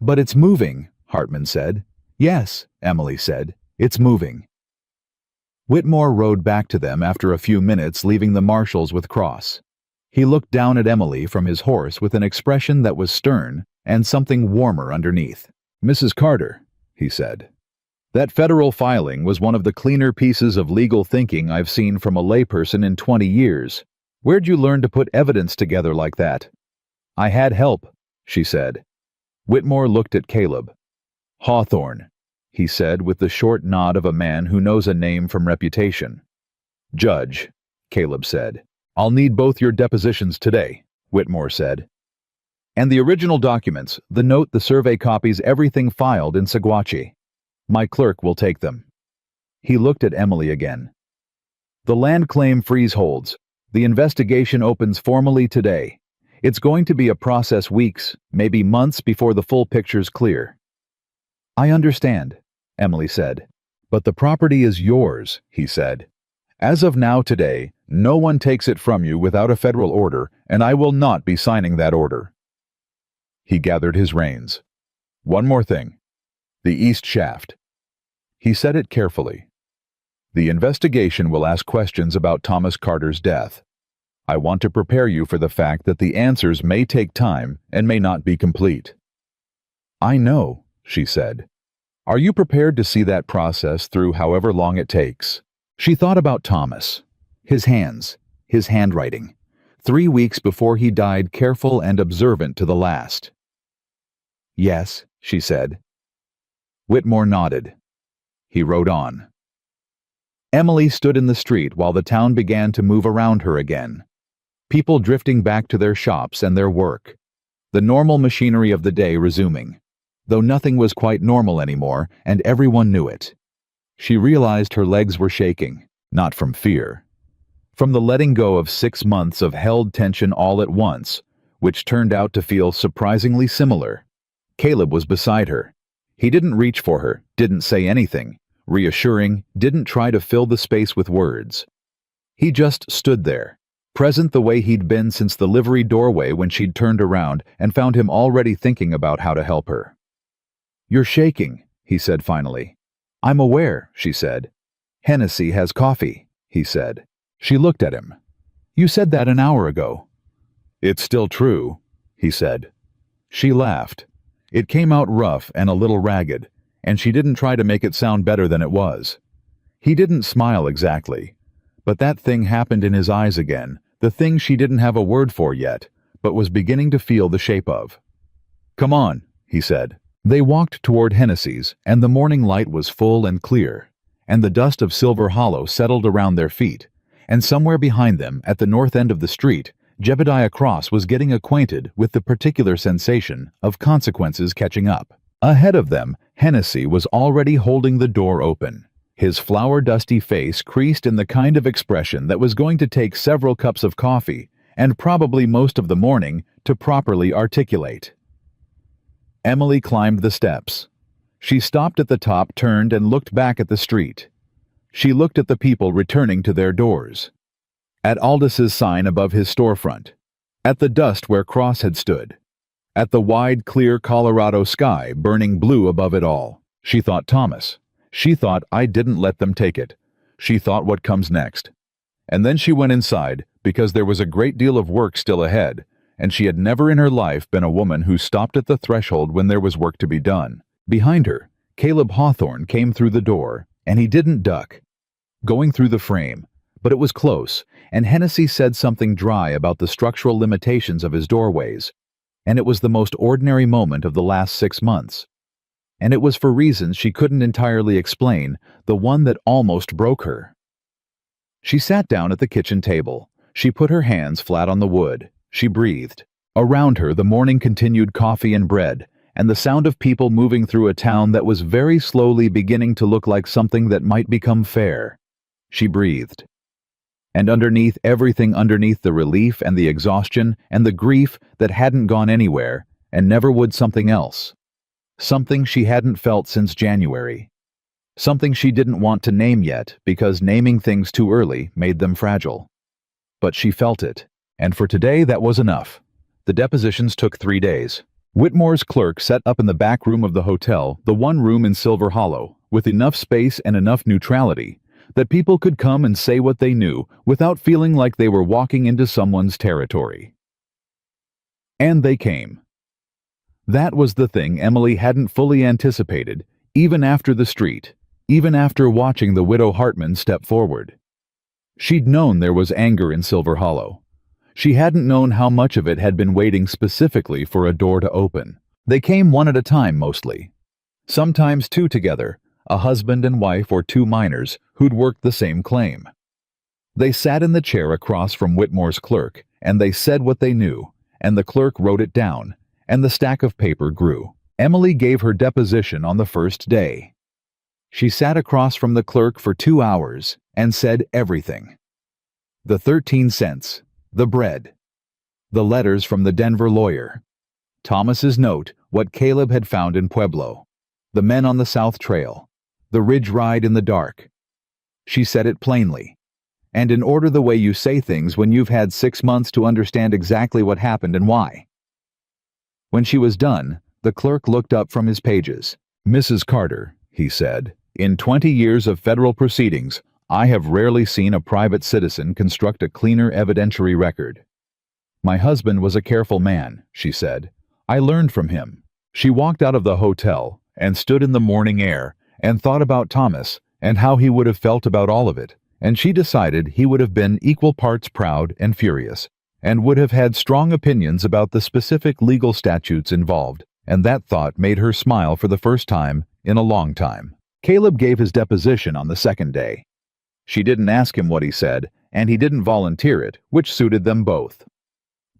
"But it's moving," Hartman said. "Yes," Emily said, "it's moving." Whitmore rode back to them after a few minutes, leaving the marshals with Cross. He looked down at Emily from his horse with an expression that was stern and something warmer underneath. "Mrs. Carter," he said, "that federal filing was one of the cleaner pieces of legal thinking I've seen from a layperson in 20 years. Where'd you learn to put evidence together like that?" "I had help," she said. Whitmore looked at Caleb. "Hawthorne," he said with the short nod of a man who knows a name from reputation. "Judge," Caleb said. "I'll need both your depositions today," Whitmore said. "And the original documents, the note, the survey copies, everything filed in Saguache. My clerk will take them." He looked at Emily again. "The land claim freeholds. The investigation opens formally today. It's going to be a process weeks, maybe months before the full picture's clear." "I understand," Emily said. "But the property is yours," he said. "As of now today, no one takes it from you without a federal order, and I will not be signing that order." He gathered his reins. "One more thing. The east shaft." He said it carefully. "The investigation will ask questions about Thomas Carter's death. I want to prepare you for the fact that the answers may take time and may not be complete." "I know," she said. "Are you prepared to see that process through however long it takes?" She thought about Thomas, his hands, his handwriting, 3 weeks before he died, careful and observant to the last. "Yes," she said. Whitmore nodded. He rode on. Emily stood in the street while the town began to move around her again. People drifting back to their shops and their work. the normal machinery of the day resuming. Though nothing was quite normal anymore, and everyone knew it. She realized her legs were shaking, not from fear. From the letting go of 6 months of held tension all at once, which turned out to feel surprisingly similar. Caleb was beside her. He didn't reach for her, didn't say anything, reassuring, didn't try to fill the space with words. He just stood there, present the way he'd been since the livery doorway when she'd turned around and found him already thinking about how to help her. "You're shaking," he said finally. "I'm aware," she said. "Hennessy has coffee," he said. She looked at him. "You said that an hour ago." "It's still true," he said. She laughed. It came out rough and a little ragged, and she didn't try to make it sound better than it was. He didn't smile exactly, but that thing happened in his eyes again, the thing she didn't have a word for yet, but was beginning to feel the shape of. "Come on," he said. They walked toward Hennessy's, and the morning light was full and clear, and the dust of Silver Hollow settled around their feet, and somewhere behind them, at the north end of the street, Jebediah Cross was getting acquainted with the particular sensation of consequences catching up. Ahead of them, Hennessy was already holding the door open, his flour-dusty face creased in the kind of expression that was going to take several cups of coffee, and probably most of the morning, to properly articulate. Emily climbed the steps. She stopped at the top, turned, and looked back at the street. She looked at the people returning to their doors. At Aldis's sign above his storefront. At the dust where Cross had stood. At the wide, clear Colorado sky burning blue above it all. She thought Thomas. She thought I didn't let them take it. She thought what comes next. And then she went inside, because there was a great deal of work still ahead, and she had never in her life been a woman who stopped at the threshold when there was work to be done. Behind her, Caleb Hawthorne came through the door, and he didn't duck. Going through the frame, but it was close, and Hennessy said something dry about the structural limitations of his doorways, and it was the most ordinary moment of the last 6 months. And it was for reasons she couldn't entirely explain, the one that almost broke her. She sat down at the kitchen table. She put her hands flat on the wood. She breathed. Around her the morning continued coffee and bread, and the sound of people moving through a town that was very slowly beginning to look like something that might become fair. She breathed. And underneath everything, underneath the relief and the exhaustion and the grief that hadn't gone anywhere and never would, something else. Something she hadn't felt since January. Something she didn't want to name yet because naming things too early made them fragile. But she felt it, and for today that was enough. The depositions took 3 days. Whitmore's clerk set up in the back room of the hotel, the one room in Silver Hollow, with enough space and enough neutrality that people could come and say what they knew without feeling like they were walking into someone's territory. And they came. That was the thing Emily hadn't fully anticipated, even after the street, even after watching the widow Hartman step forward. She'd known there was anger in Silver Hollow. She hadn't known how much of it had been waiting specifically for a door to open. They came one at a time mostly. Sometimes 2 together, a husband and wife or 2 miners who'd worked the same claim. They sat in the chair across from Whitmore's clerk, and they said what they knew, and the clerk wrote it down, and the stack of paper grew. Emily gave her deposition on the first day. She sat across from the clerk for 2 hours and said everything. The 13 cents, the bread, the letters from the Denver lawyer, Thomas's note, what Caleb had found in Pueblo, the men on the South Trail, the ridge ride in the dark. She said it plainly, and in order, the way you say things when you've had 6 months to understand exactly what happened and why. When she was done, the clerk looked up from his pages. "Mrs. Carter," he said, "in 20 years of federal proceedings, I have rarely seen a private citizen construct a cleaner evidentiary record. My husband was a careful man," she said. "I learned from him." She walked out of the hotel and stood in the morning air and thought about Thomas and how he would have felt about all of it, and she decided he would have been equal parts proud and furious, and would have had strong opinions about the specific legal statutes involved, and that thought made her smile for the first time in a long time. Caleb gave his deposition on the second day. She didn't ask him what he said, and he didn't volunteer it, which suited them both.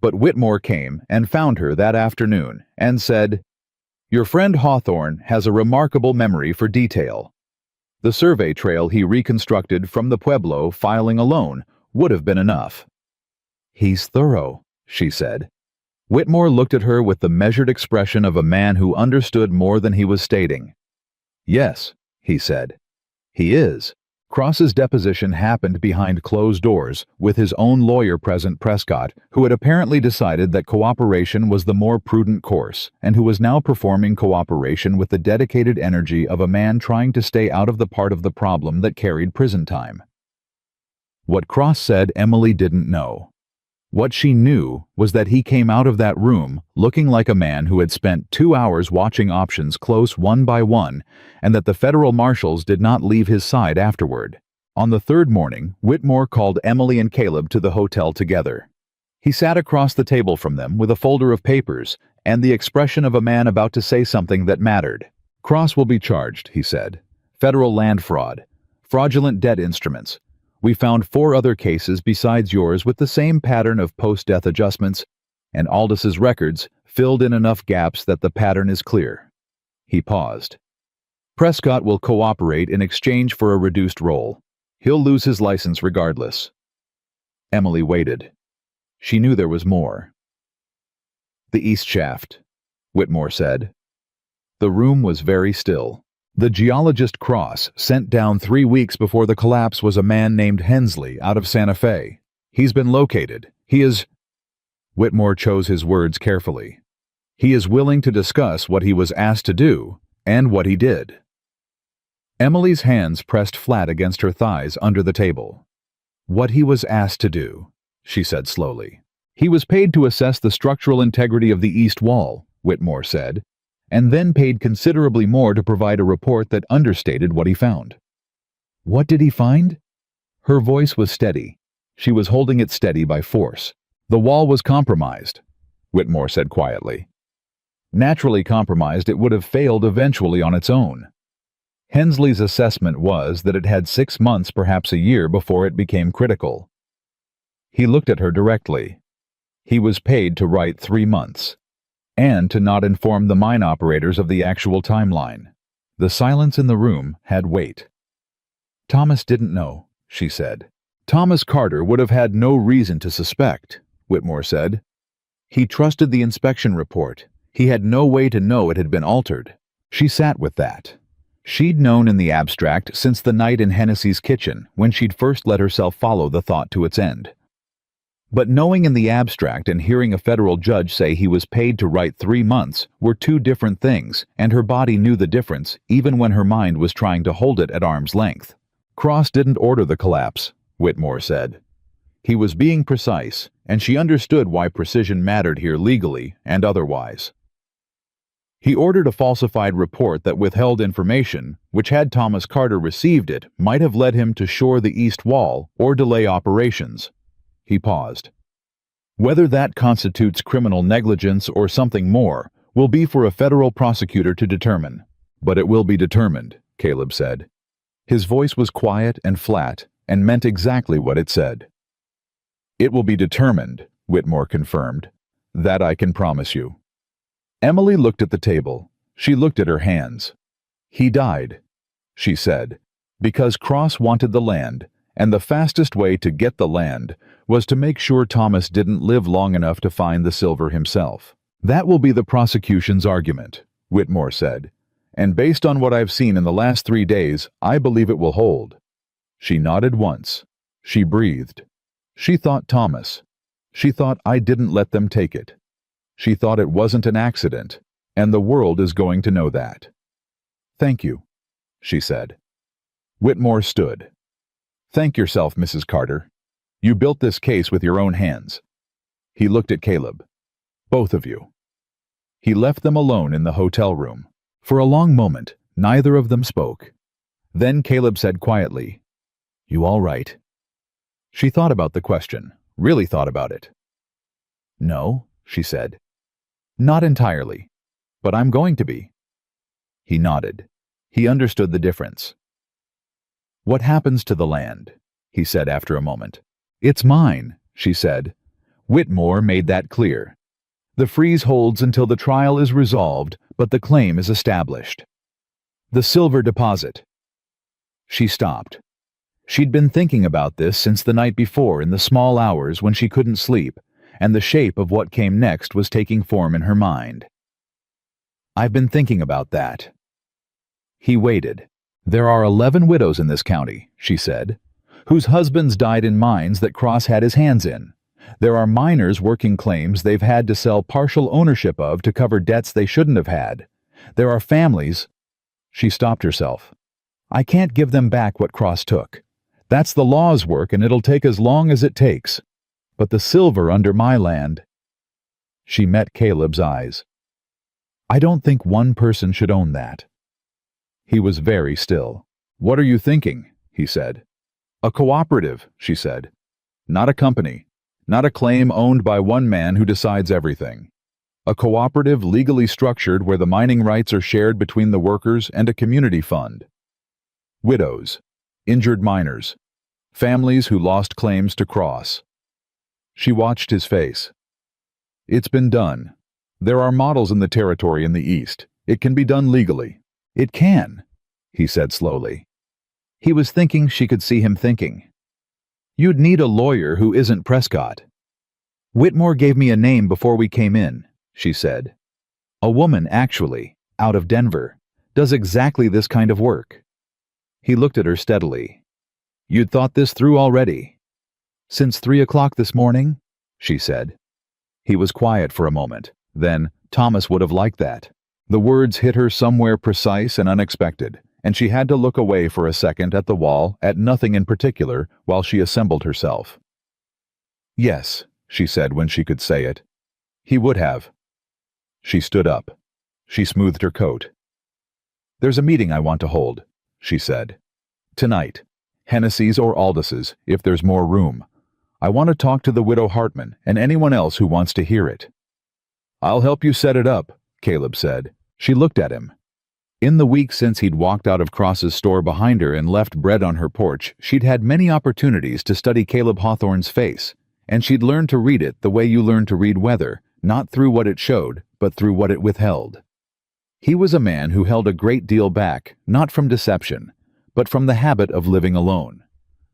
But Whitmore came and found her that afternoon and said, "Your friend Hawthorne has a remarkable memory for detail." The survey trail he reconstructed from the Pueblo filing alone would have been enough. "He's thorough," she said. Whitmore looked at her with the measured expression of a man who understood more than he was stating. "Yes," he said. "He is." Cross's deposition happened behind closed doors, with his own lawyer present, Prescott, who had apparently decided that cooperation was the more prudent course, and who was now performing cooperation with the dedicated energy of a man trying to stay out of the part of the problem that carried prison time. What Cross said Emily didn't know. What she knew was that he came out of that room looking like a man who had spent 2 hours watching options close one by one, and that the federal marshals did not leave his side afterward. On the third morning, Whitmore called Emily and Caleb to the hotel together. He sat across the table from them with a folder of papers and the expression of a man about to say something that mattered. "Cross will be charged," he said. "Federal land fraud, fraudulent debt instruments. We found 4 other cases besides yours with the same pattern of post-death adjustments, and Aldis's records filled in enough gaps that the pattern is clear." He paused. "Prescott will cooperate in exchange for a reduced role. He'll lose his license regardless." Emily waited. She knew there was more. "The East Shaft," Whitmore said. The room was very still. The geologist Cross sent down 3 weeks before the collapse was a man named Hensley out of Santa Fe. "He's been located. He is—" Whitmore chose his words carefully. "He is willing to discuss what he was asked to do and what he did." Emily's hands pressed flat against her thighs under the table. "What he was asked to do," she said slowly. "He was paid to assess the structural integrity of the east wall," Whitmore said, "and then paid considerably more to provide a report that understated what he found." "What did he find?" Her voice was steady. She was holding it steady by force. "The wall was compromised," Whitmore said quietly. "Naturally compromised, it would have failed eventually on its own. Hensley's assessment was that it had 6 months, perhaps a year, before it became critical." He looked at her directly. He was paid to write 3 months. And to not inform the mine operators of the actual timeline. The silence in the room had weight. "Thomas didn't know," she said. "Thomas Carter would have had no reason to suspect," Whitmore said. "He trusted the inspection report. He had no way to know it had been altered." She sat with that. She'd known in the abstract since the night in Hennessy's kitchen, when she'd first let herself follow the thought to its end. But knowing in the abstract and hearing a federal judge say he was paid to write 3 months were 2 different things, and her body knew the difference, even when her mind was trying to hold it at arm's length. "Cross didn't order the collapse," Whitmore said. "He was being precise, and she understood why precision mattered here legally and otherwise. He ordered a falsified report that withheld information, which had Thomas Carter received it, might have led him to shore the east wall or delay operations." He paused. "Whether that constitutes criminal negligence or something more will be for a federal prosecutor to determine. But it will be determined," Caleb said. His voice was quiet and flat and meant exactly what it said. "It will be determined," Whitmore confirmed. "That I can promise you." Emily looked at the table. She looked at her hands. "He died," she said, "because Cross wanted the land, and the fastest way to get the land was to make sure Thomas didn't live long enough to find the silver himself." "That will be the prosecution's argument," Whitmore said, "and based on what I've seen in the last 3 days, I believe it will hold." She nodded once. She breathed. She thought Thomas. She thought I didn't let them take it. She thought it wasn't an accident, and the world is going to know that. "Thank you," she said. Whitmore stood. "Thank yourself, Mrs. Carter. You built this case with your own hands." He looked at Caleb. "Both of you." He left them alone in the hotel room. For a long moment, neither of them spoke. Then Caleb said quietly, "You all right?" She thought about the question, really thought about it. "No," she said. "Not entirely. But I'm going to be." He nodded. He understood the difference. "What happens to the land?" he said after a moment. "It's mine," she said. Whitmore made that clear. The freeze holds until the trial is resolved, but the claim is established. The silver deposit. She stopped. She'd been thinking about this since the night before in the small hours when she couldn't sleep, and the shape of what came next was taking form in her mind. I've been thinking about that. He waited. There are 11 widows in this county, she said, whose husbands died in mines that Cross had his hands in. There are miners working claims they've had to sell partial ownership of to cover debts they shouldn't have had. There are families. She stopped herself. I can't give them back what Cross took. That's the law's work, and it'll take as long as it takes. But the silver under my land. She met Caleb's eyes. I don't think one person should own that. He was very still. What are you thinking? He said. A cooperative, she said. Not a company. Not a claim owned by one man who decides everything. A cooperative legally structured where the mining rights are shared between the workers and a community fund. Widows, injured miners, families who lost claims to Cross. She watched his face. It's been done. There are models in the territory in the East. It can be done legally. It can, he said slowly. He was thinking she could see him thinking. You'd need a lawyer who isn't Prescott. Whitmore gave me a name before we came in, she said. A woman, actually, out of Denver, does exactly this kind of work. He looked at her steadily. You'd thought this through already. Since 3 o'clock this morning, she said. He was quiet for a moment. Then, Thomas would have liked that. The words hit her somewhere precise and unexpected, and she had to look away for a second at the wall, at nothing in particular, while she assembled herself. Yes, she said when she could say it. He would have. She stood up. She smoothed her coat. There's a meeting I want to hold, she said. Tonight. Hennessy's or Aldous', if there's more room. I want to talk to the widow Hartman and anyone else who wants to hear it. I'll help you set it up, Caleb said. She looked at him. In the week since he'd walked out of Cross's store behind her and left bread on her porch, she'd had many opportunities to study Caleb Hawthorne's face, and she'd learned to read it the way you learn to read weather, not through what it showed, but through what it withheld. He was a man who held a great deal back, not from deception, but from the habit of living alone,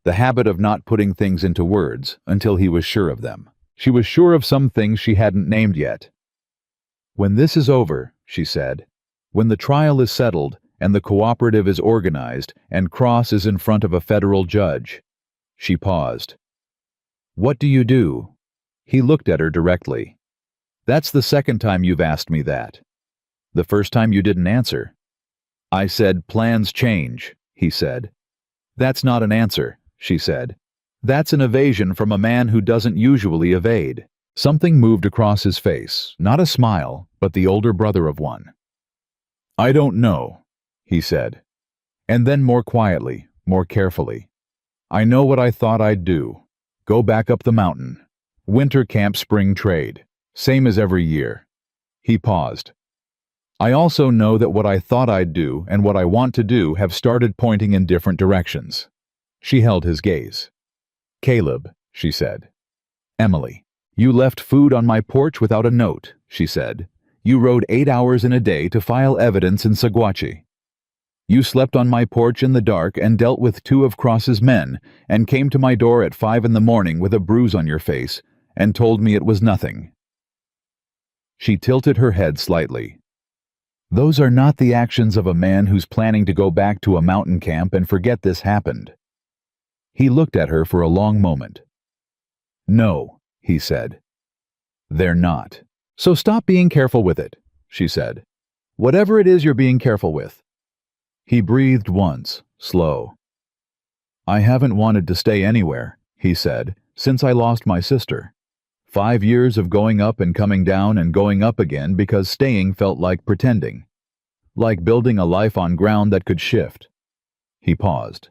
the habit of not putting things into words until he was sure of them. She was sure of some things she hadn't named yet. When this is over, she said, when the trial is settled and the cooperative is organized and Cross is in front of a federal judge. She paused. What do you do? He looked at her directly. That's the second time you've asked me that. The first time you didn't answer. I said, plans change, he said. That's not an answer, she said. That's an evasion from a man who doesn't usually evade. Something moved across his face, not a smile, but the older brother of one. I don't know, he said. And then more quietly, more carefully. I know what I thought I'd do. Go back up the mountain. Winter camp, spring trade. Same as every year. He paused. I also know that what I thought I'd do and what I want to do have started pointing in different directions. She held his gaze. Caleb, she said. Emily. You left food on my porch without a note, she said. You rode 8 hours in a day to file evidence in Saguache. You slept on my porch in the dark and dealt with 2 of Cross's men and came to my door at 5 in the morning with a bruise on your face and told me it was nothing. She tilted her head slightly. Those are not the actions of a man who's planning to go back to a mountain camp and forget this happened. He looked at her for a long moment. No, he said. They're not. So stop being careful with it, she said. Whatever it is you're being careful with. He breathed once, slow. I haven't wanted to stay anywhere, he said, since I lost my sister. 5 years of going up and coming down and going up again because staying felt like pretending. Like building a life on ground that could shift. He paused.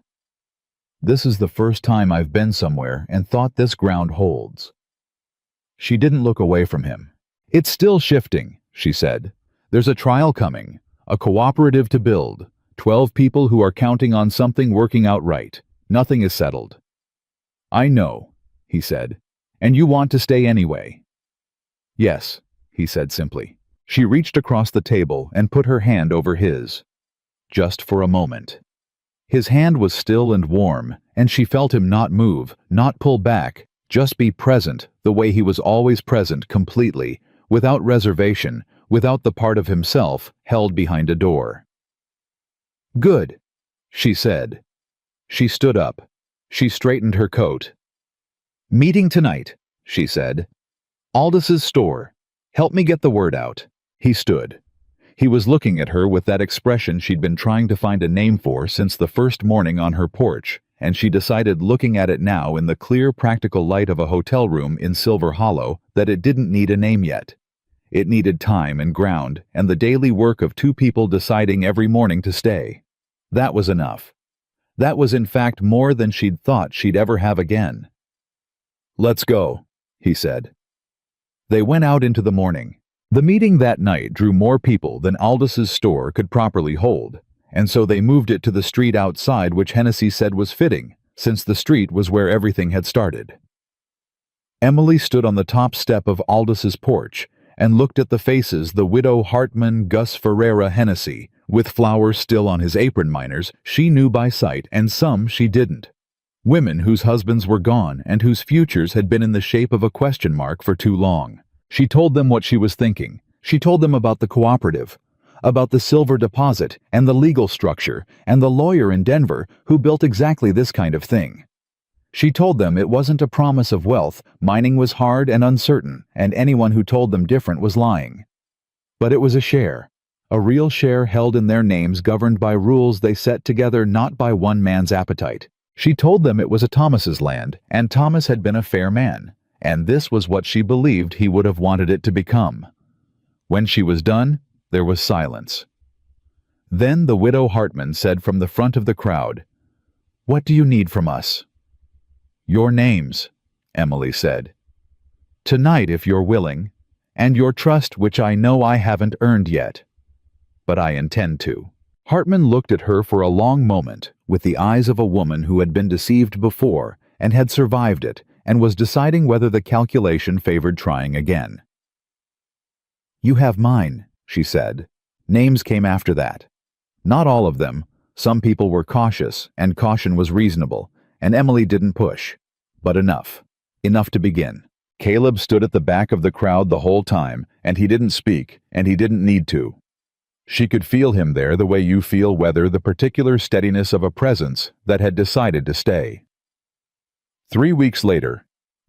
This is the first time I've been somewhere and thought this ground holds. She didn't look away from him. It's still shifting, she said. There's a trial coming, a cooperative to build, 12 people who are counting on something working out right. Nothing is settled. I know, he said, And you want to stay anyway?" "Yes," he said simply. She reached across the table and put her hand over his. Just for a moment. His hand was still and warm, and she felt him not move, not pull back, just be present the way he was always present, completely, without reservation, without the part of himself held behind a door. "Good," she said. She stood up. She straightened her coat. "Meeting tonight," she said. "Aldous' store. Help me get the word out." He stood. He was looking at her with that expression she'd been trying to find a name for since the first morning on her porch, and she decided, looking at it now in the clear, practical light of a hotel room in Silver Hollow, that it didn't need a name yet. It needed time and ground and the daily work of two people deciding every morning to stay. That was enough. That was in fact more than she'd thought she'd ever have again. "Let's go," he said. They went out into the morning. The meeting that night drew more people than Aldous' store could properly hold, and so they moved it to the street outside, which Hennessy said was fitting, since the street was where everything had started. Emily stood on the top step of Aldous' porch and looked at the faces the widow Hartman Gus Ferreira Hennessy, with flowers still on his apron miners, she knew by sight, and some she didn't. Women whose husbands were gone and whose futures had been in the shape of a question mark for too long. She told them what she was thinking. She told them about the cooperative, about the silver deposit and the legal structure and the lawyer in Denver who built exactly this kind of thing. She told them it wasn't a promise of wealth, mining was hard and uncertain, and anyone who told them different was lying. But it was a share, a real share held in their names, governed by rules they set together, not by one man's appetite. She told them it was a Thomas's land, and Thomas had been a fair man, and this was what she believed he would have wanted it to become. When she was done, there was silence. Then the widow Hartman said from the front of the crowd, "What do you need from us?" "Your names," Emily said. "Tonight, if you're willing, and your trust, which I know I haven't earned yet. But I intend to." Hartman looked at her for a long moment, with the eyes of a woman who had been deceived before and had survived it, and was deciding whether the calculation favored trying again. "You have mine," she said. Names came after that. Not all of them. Some people were cautious, and caution was reasonable, and Emily didn't push. But enough. Enough to begin. Caleb stood at the back of the crowd the whole time, and he didn't speak, and he didn't need to. She could feel him there the way you feel whether the particular steadiness of a presence that had decided to stay. 3 weeks later,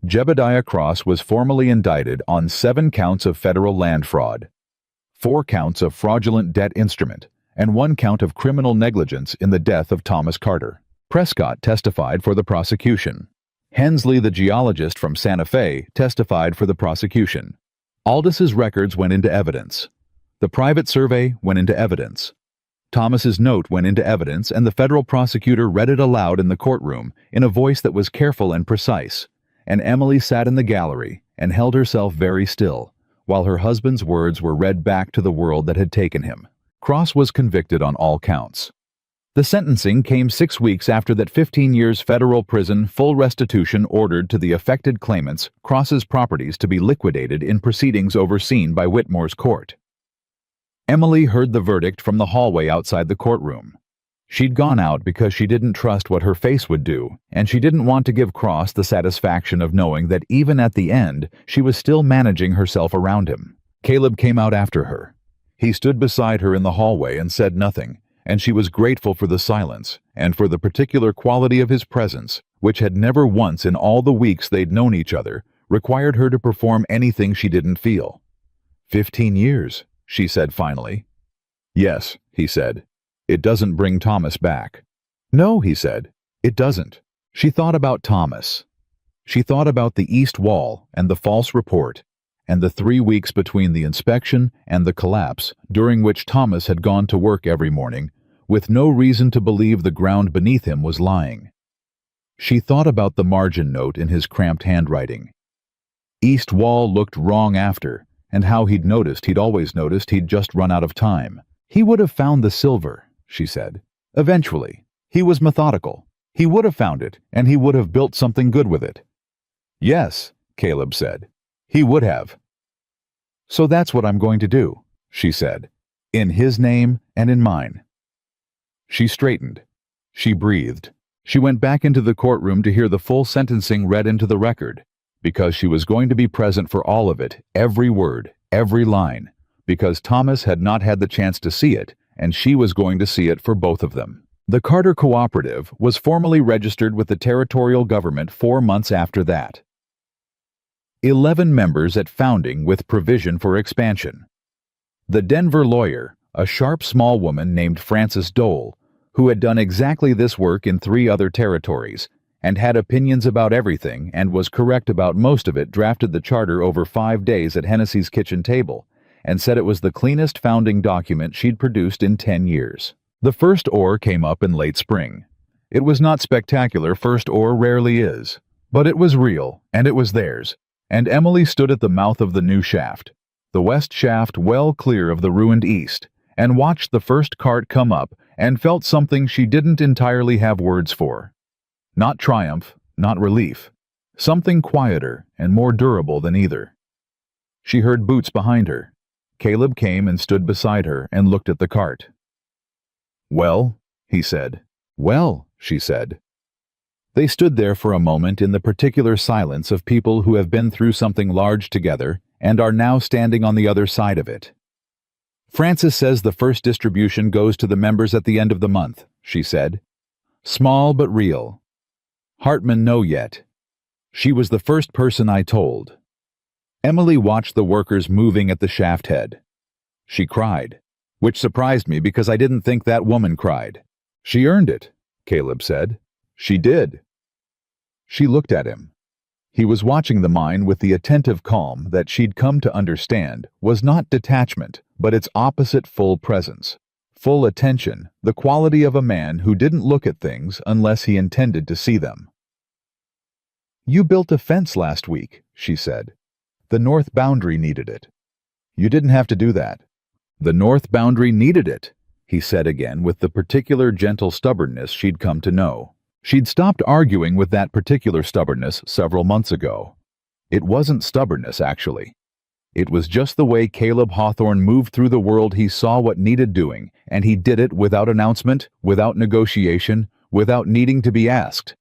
Jebediah Cross was formally indicted on 7 counts of federal land fraud, 4 counts of fraudulent debt instrument, and 1 count of criminal negligence in the death of Thomas Carter. Prescott testified for the prosecution. Hensley, the geologist from Santa Fe, testified for the prosecution. Aldous' records went into evidence. The private survey went into evidence. Thomas's note went into evidence, and the federal prosecutor read it aloud in the courtroom in a voice that was careful and precise, and Emily sat in the gallery and held herself very still, while her husband's words were read back to the world that had taken him. Cross was convicted on all counts. The sentencing came 6 weeks after that 15 years federal prison full restitution ordered to the affected claimants Cross's properties to be liquidated in proceedings overseen by Whitmore's court. Emily heard the verdict from the hallway outside the courtroom. She'd gone out because she didn't trust what her face would do, and she didn't want to give Cross the satisfaction of knowing that even at the end she was still managing herself around him. Caleb came out after her. He stood beside her in the hallway and said nothing, and she was grateful for the silence and for the particular quality of his presence, which had never once in all the weeks they'd known each other required her to perform anything she didn't feel. 15 years, she said finally. Yes, he said. It doesn't bring Thomas back. No, he said. It doesn't. She thought about Thomas. She thought about the east wall and the false report, and the 3 weeks between the inspection and the collapse, during which Thomas had gone to work every morning, with no reason to believe the ground beneath him was lying. She thought about the margin note in his cramped handwriting. East wall looked wrong after, and how he'd always noticed he'd just run out of time. He would have found the silver, she said. Eventually. He was methodical. He would have found it, and he would have built something good with it. Yes, Caleb said. He would have. So that's what I'm going to do, she said. In his name and in mine. She straightened. She breathed. She went back into the courtroom to hear the full sentencing read into the record, because she was going to be present for all of it, every word, every line, because Thomas had not had the chance to see it, and she was going to see it for both of them. The Carter Cooperative was formally registered with the territorial government 4 months after that. 11 members at founding with provision for expansion. The Denver lawyer, a sharp small woman named Frances Dole, who had done exactly this work in 3 other territories, and had opinions about everything and was correct about most of it, drafted the charter over 5 days at Hennessy's kitchen table, and said it was the cleanest founding document she'd produced in 10 years. The first oar came up in late spring. It was not spectacular, first oar rarely is, but it was real, and it was theirs, and Emily stood at the mouth of the new shaft, the west shaft well clear of the ruined east, and watched the first cart come up and felt something she didn't entirely have words for. Not triumph, not relief. Something quieter and more durable than either. She heard boots behind her. Caleb came and stood beside her and looked at the cart. "Well," he said. "Well," she said. They stood there for a moment in the particular silence of people who have been through something large together and are now standing on the other side of it. "Frances says the first distribution goes to the members at the end of the month," she said. "Small but real. Hartman know yet. She was the first person I told." Emily watched the workers moving at the shaft head. She cried, which surprised me because I didn't think that woman cried. "She earned it," Caleb said. "She did." She looked at him. He was watching the mine with the attentive calm that she'd come to understand was not detachment, but its opposite, full presence. Full attention, the quality of a man who didn't look at things unless he intended to see them. "You built a fence last week," she said. "The north boundary needed it." "You didn't have to do that." "The north boundary needed it," he said again with the particular gentle stubbornness she'd come to know. She'd stopped arguing with that particular stubbornness several months ago. It wasn't stubbornness, actually. It was just the way Caleb Hawthorne moved through the world. He saw what needed doing, and he did it without announcement, without negotiation, without needing to be asked.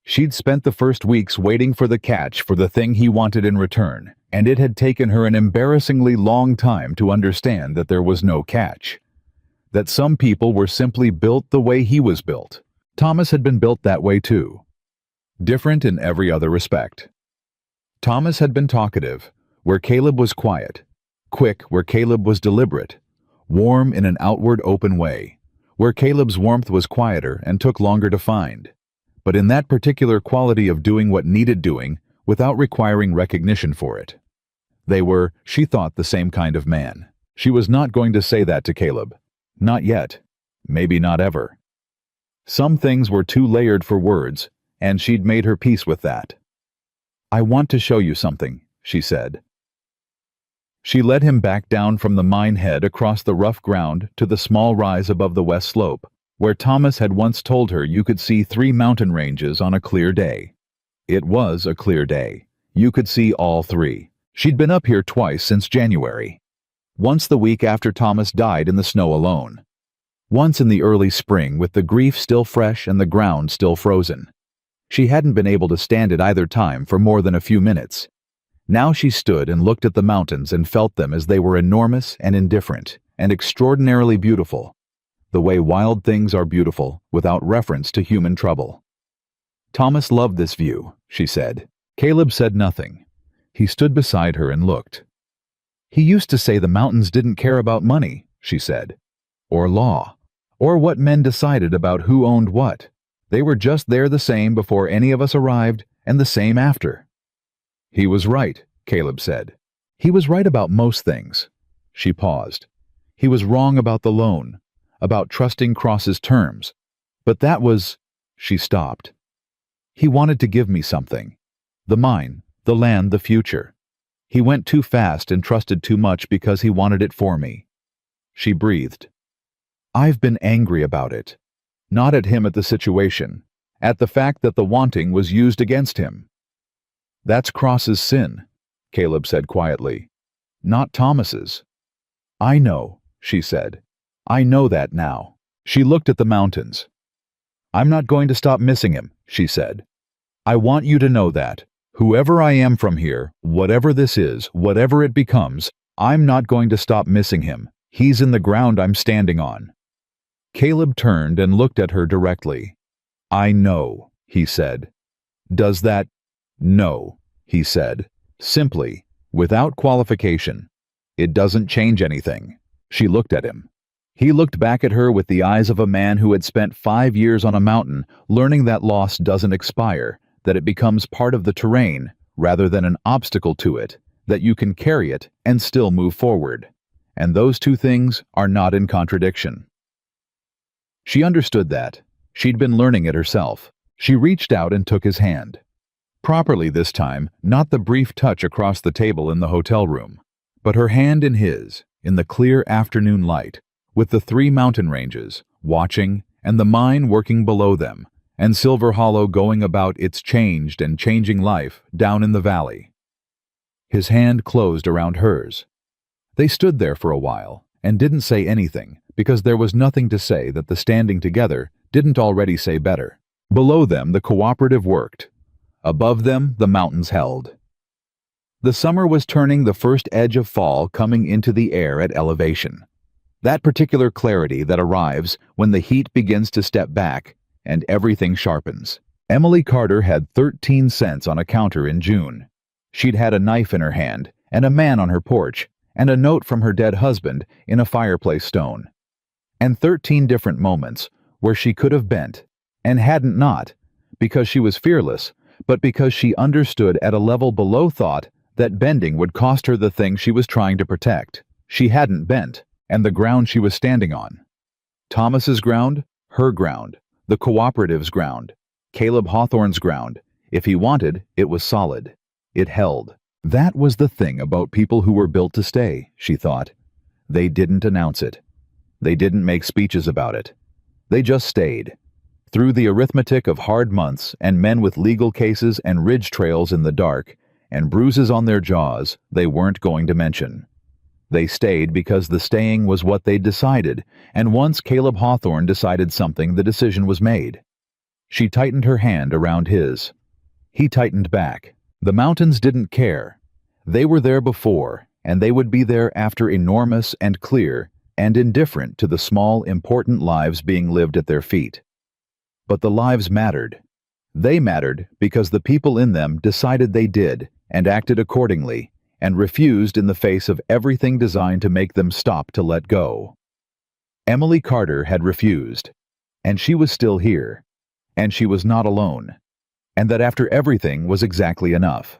She'd spent the first weeks waiting for the catch for the thing he wanted in return, and it had taken her an embarrassingly long time to understand that there was no catch. That some people were simply built the way he was built. Thomas had been built that way too. Different in every other respect. Thomas had been talkative, where Caleb was quiet. Quick, where Caleb was deliberate. Warm in an outward open way, where Caleb's warmth was quieter and took longer to find. But in that particular quality of doing what needed doing without requiring recognition for it. They were, she thought, the same kind of man. She was not going to say that to Caleb. Not yet. Maybe not ever. Some things were too layered for words, and she'd made her peace with that. "I want to show you something," she said. She led him back down from the mine head across the rough ground to the small rise above the west slope, where Thomas had once told her you could see 3 mountain ranges on a clear day. It was a clear day. You could see all 3. She'd been up here twice since January. Once the week after Thomas died in the snow alone. Once in the early spring with the grief still fresh and the ground still frozen. She hadn't been able to stand it either time for more than a few minutes. Now she stood and looked at the mountains and felt them as they were enormous and indifferent and extraordinarily beautiful. The way wild things are beautiful without reference to human trouble. Thomas loved this view, she said. Caleb said nothing. He stood beside her and looked. He used to say the mountains didn't care about money, she said. Or law. Or what men decided about who owned what. They were just there the same before any of us arrived, and the same after. He was right, Caleb said. He was right about most things. She paused. He was wrong about the loan, about trusting Cross's terms. But that was... She stopped. He wanted to give me something. The mine, the land, the future. He went too fast and trusted too much because he wanted it for me. She breathed. I've been angry about it. Not at him, at the situation, at the fact that the wanting was used against him. That's Cross's sin, Caleb said quietly. Not Thomas's. I know, she said. I know that now. She looked at the mountains. I'm not going to stop missing him, she said. I want you to know that. Whoever I am from here, whatever this is, whatever it becomes, I'm not going to stop missing him. He's in the ground I'm standing on. Caleb turned and looked at her directly. I know, he said. Does that? No, he said, simply, without qualification. It doesn't change anything. She looked at him. He looked back at her with the eyes of a man who had spent 5 years on a mountain learning that loss doesn't expire, that it becomes part of the terrain rather than an obstacle to it, that you can carry it and still move forward. And those two things are not in contradiction. She understood that. She'd been learning it herself. She reached out and took his hand. Properly this time, not the brief touch across the table in the hotel room, but her hand in his, in the clear afternoon light, with the 3 mountain ranges, watching, and the mine working below them, and Silver Hollow going about its changed and changing life down in the valley. His hand closed around hers. They stood there for a while, and didn't say anything, because there was nothing to say that the standing together didn't already say better. Below them the cooperative worked. Above them the mountains held. The summer was turning the first edge of fall coming into the air at elevation. That particular clarity that arrives when the heat begins to step back and everything sharpens. Emily Carter had 13 cents on a counter in June. She'd had a knife in her hand and a man on her porch and a note from her dead husband in a fireplace stone. And 13 different moments where she could have bent and hadn't, not because she was fearless, but because she understood at a level below thought that bending would cost her the thing she was trying to protect. She hadn't bent, and the ground she was standing on. Thomas's ground, her ground, the cooperative's ground, Caleb Hawthorne's ground. If he wanted, it was solid. It held. That was the thing about people who were built to stay, she thought. They didn't announce it. They didn't make speeches about it. They just stayed. Through the arithmetic of hard months and men with legal cases and ridge trails in the dark and bruises on their jaws they weren't going to mention. They stayed because the staying was what they'd decided, and once Caleb Hawthorne decided something, the decision was made. She tightened her hand around his. He tightened back. The mountains didn't care. They were there before, and they would be there after, enormous and clear and indifferent to the small, important lives being lived at their feet. But the lives mattered. They mattered because the people in them decided they did and acted accordingly, and refused in the face of everything designed to make them stop to let go. Emily Carter had refused, and she was still here, and she was not alone, and that after everything was exactly enough.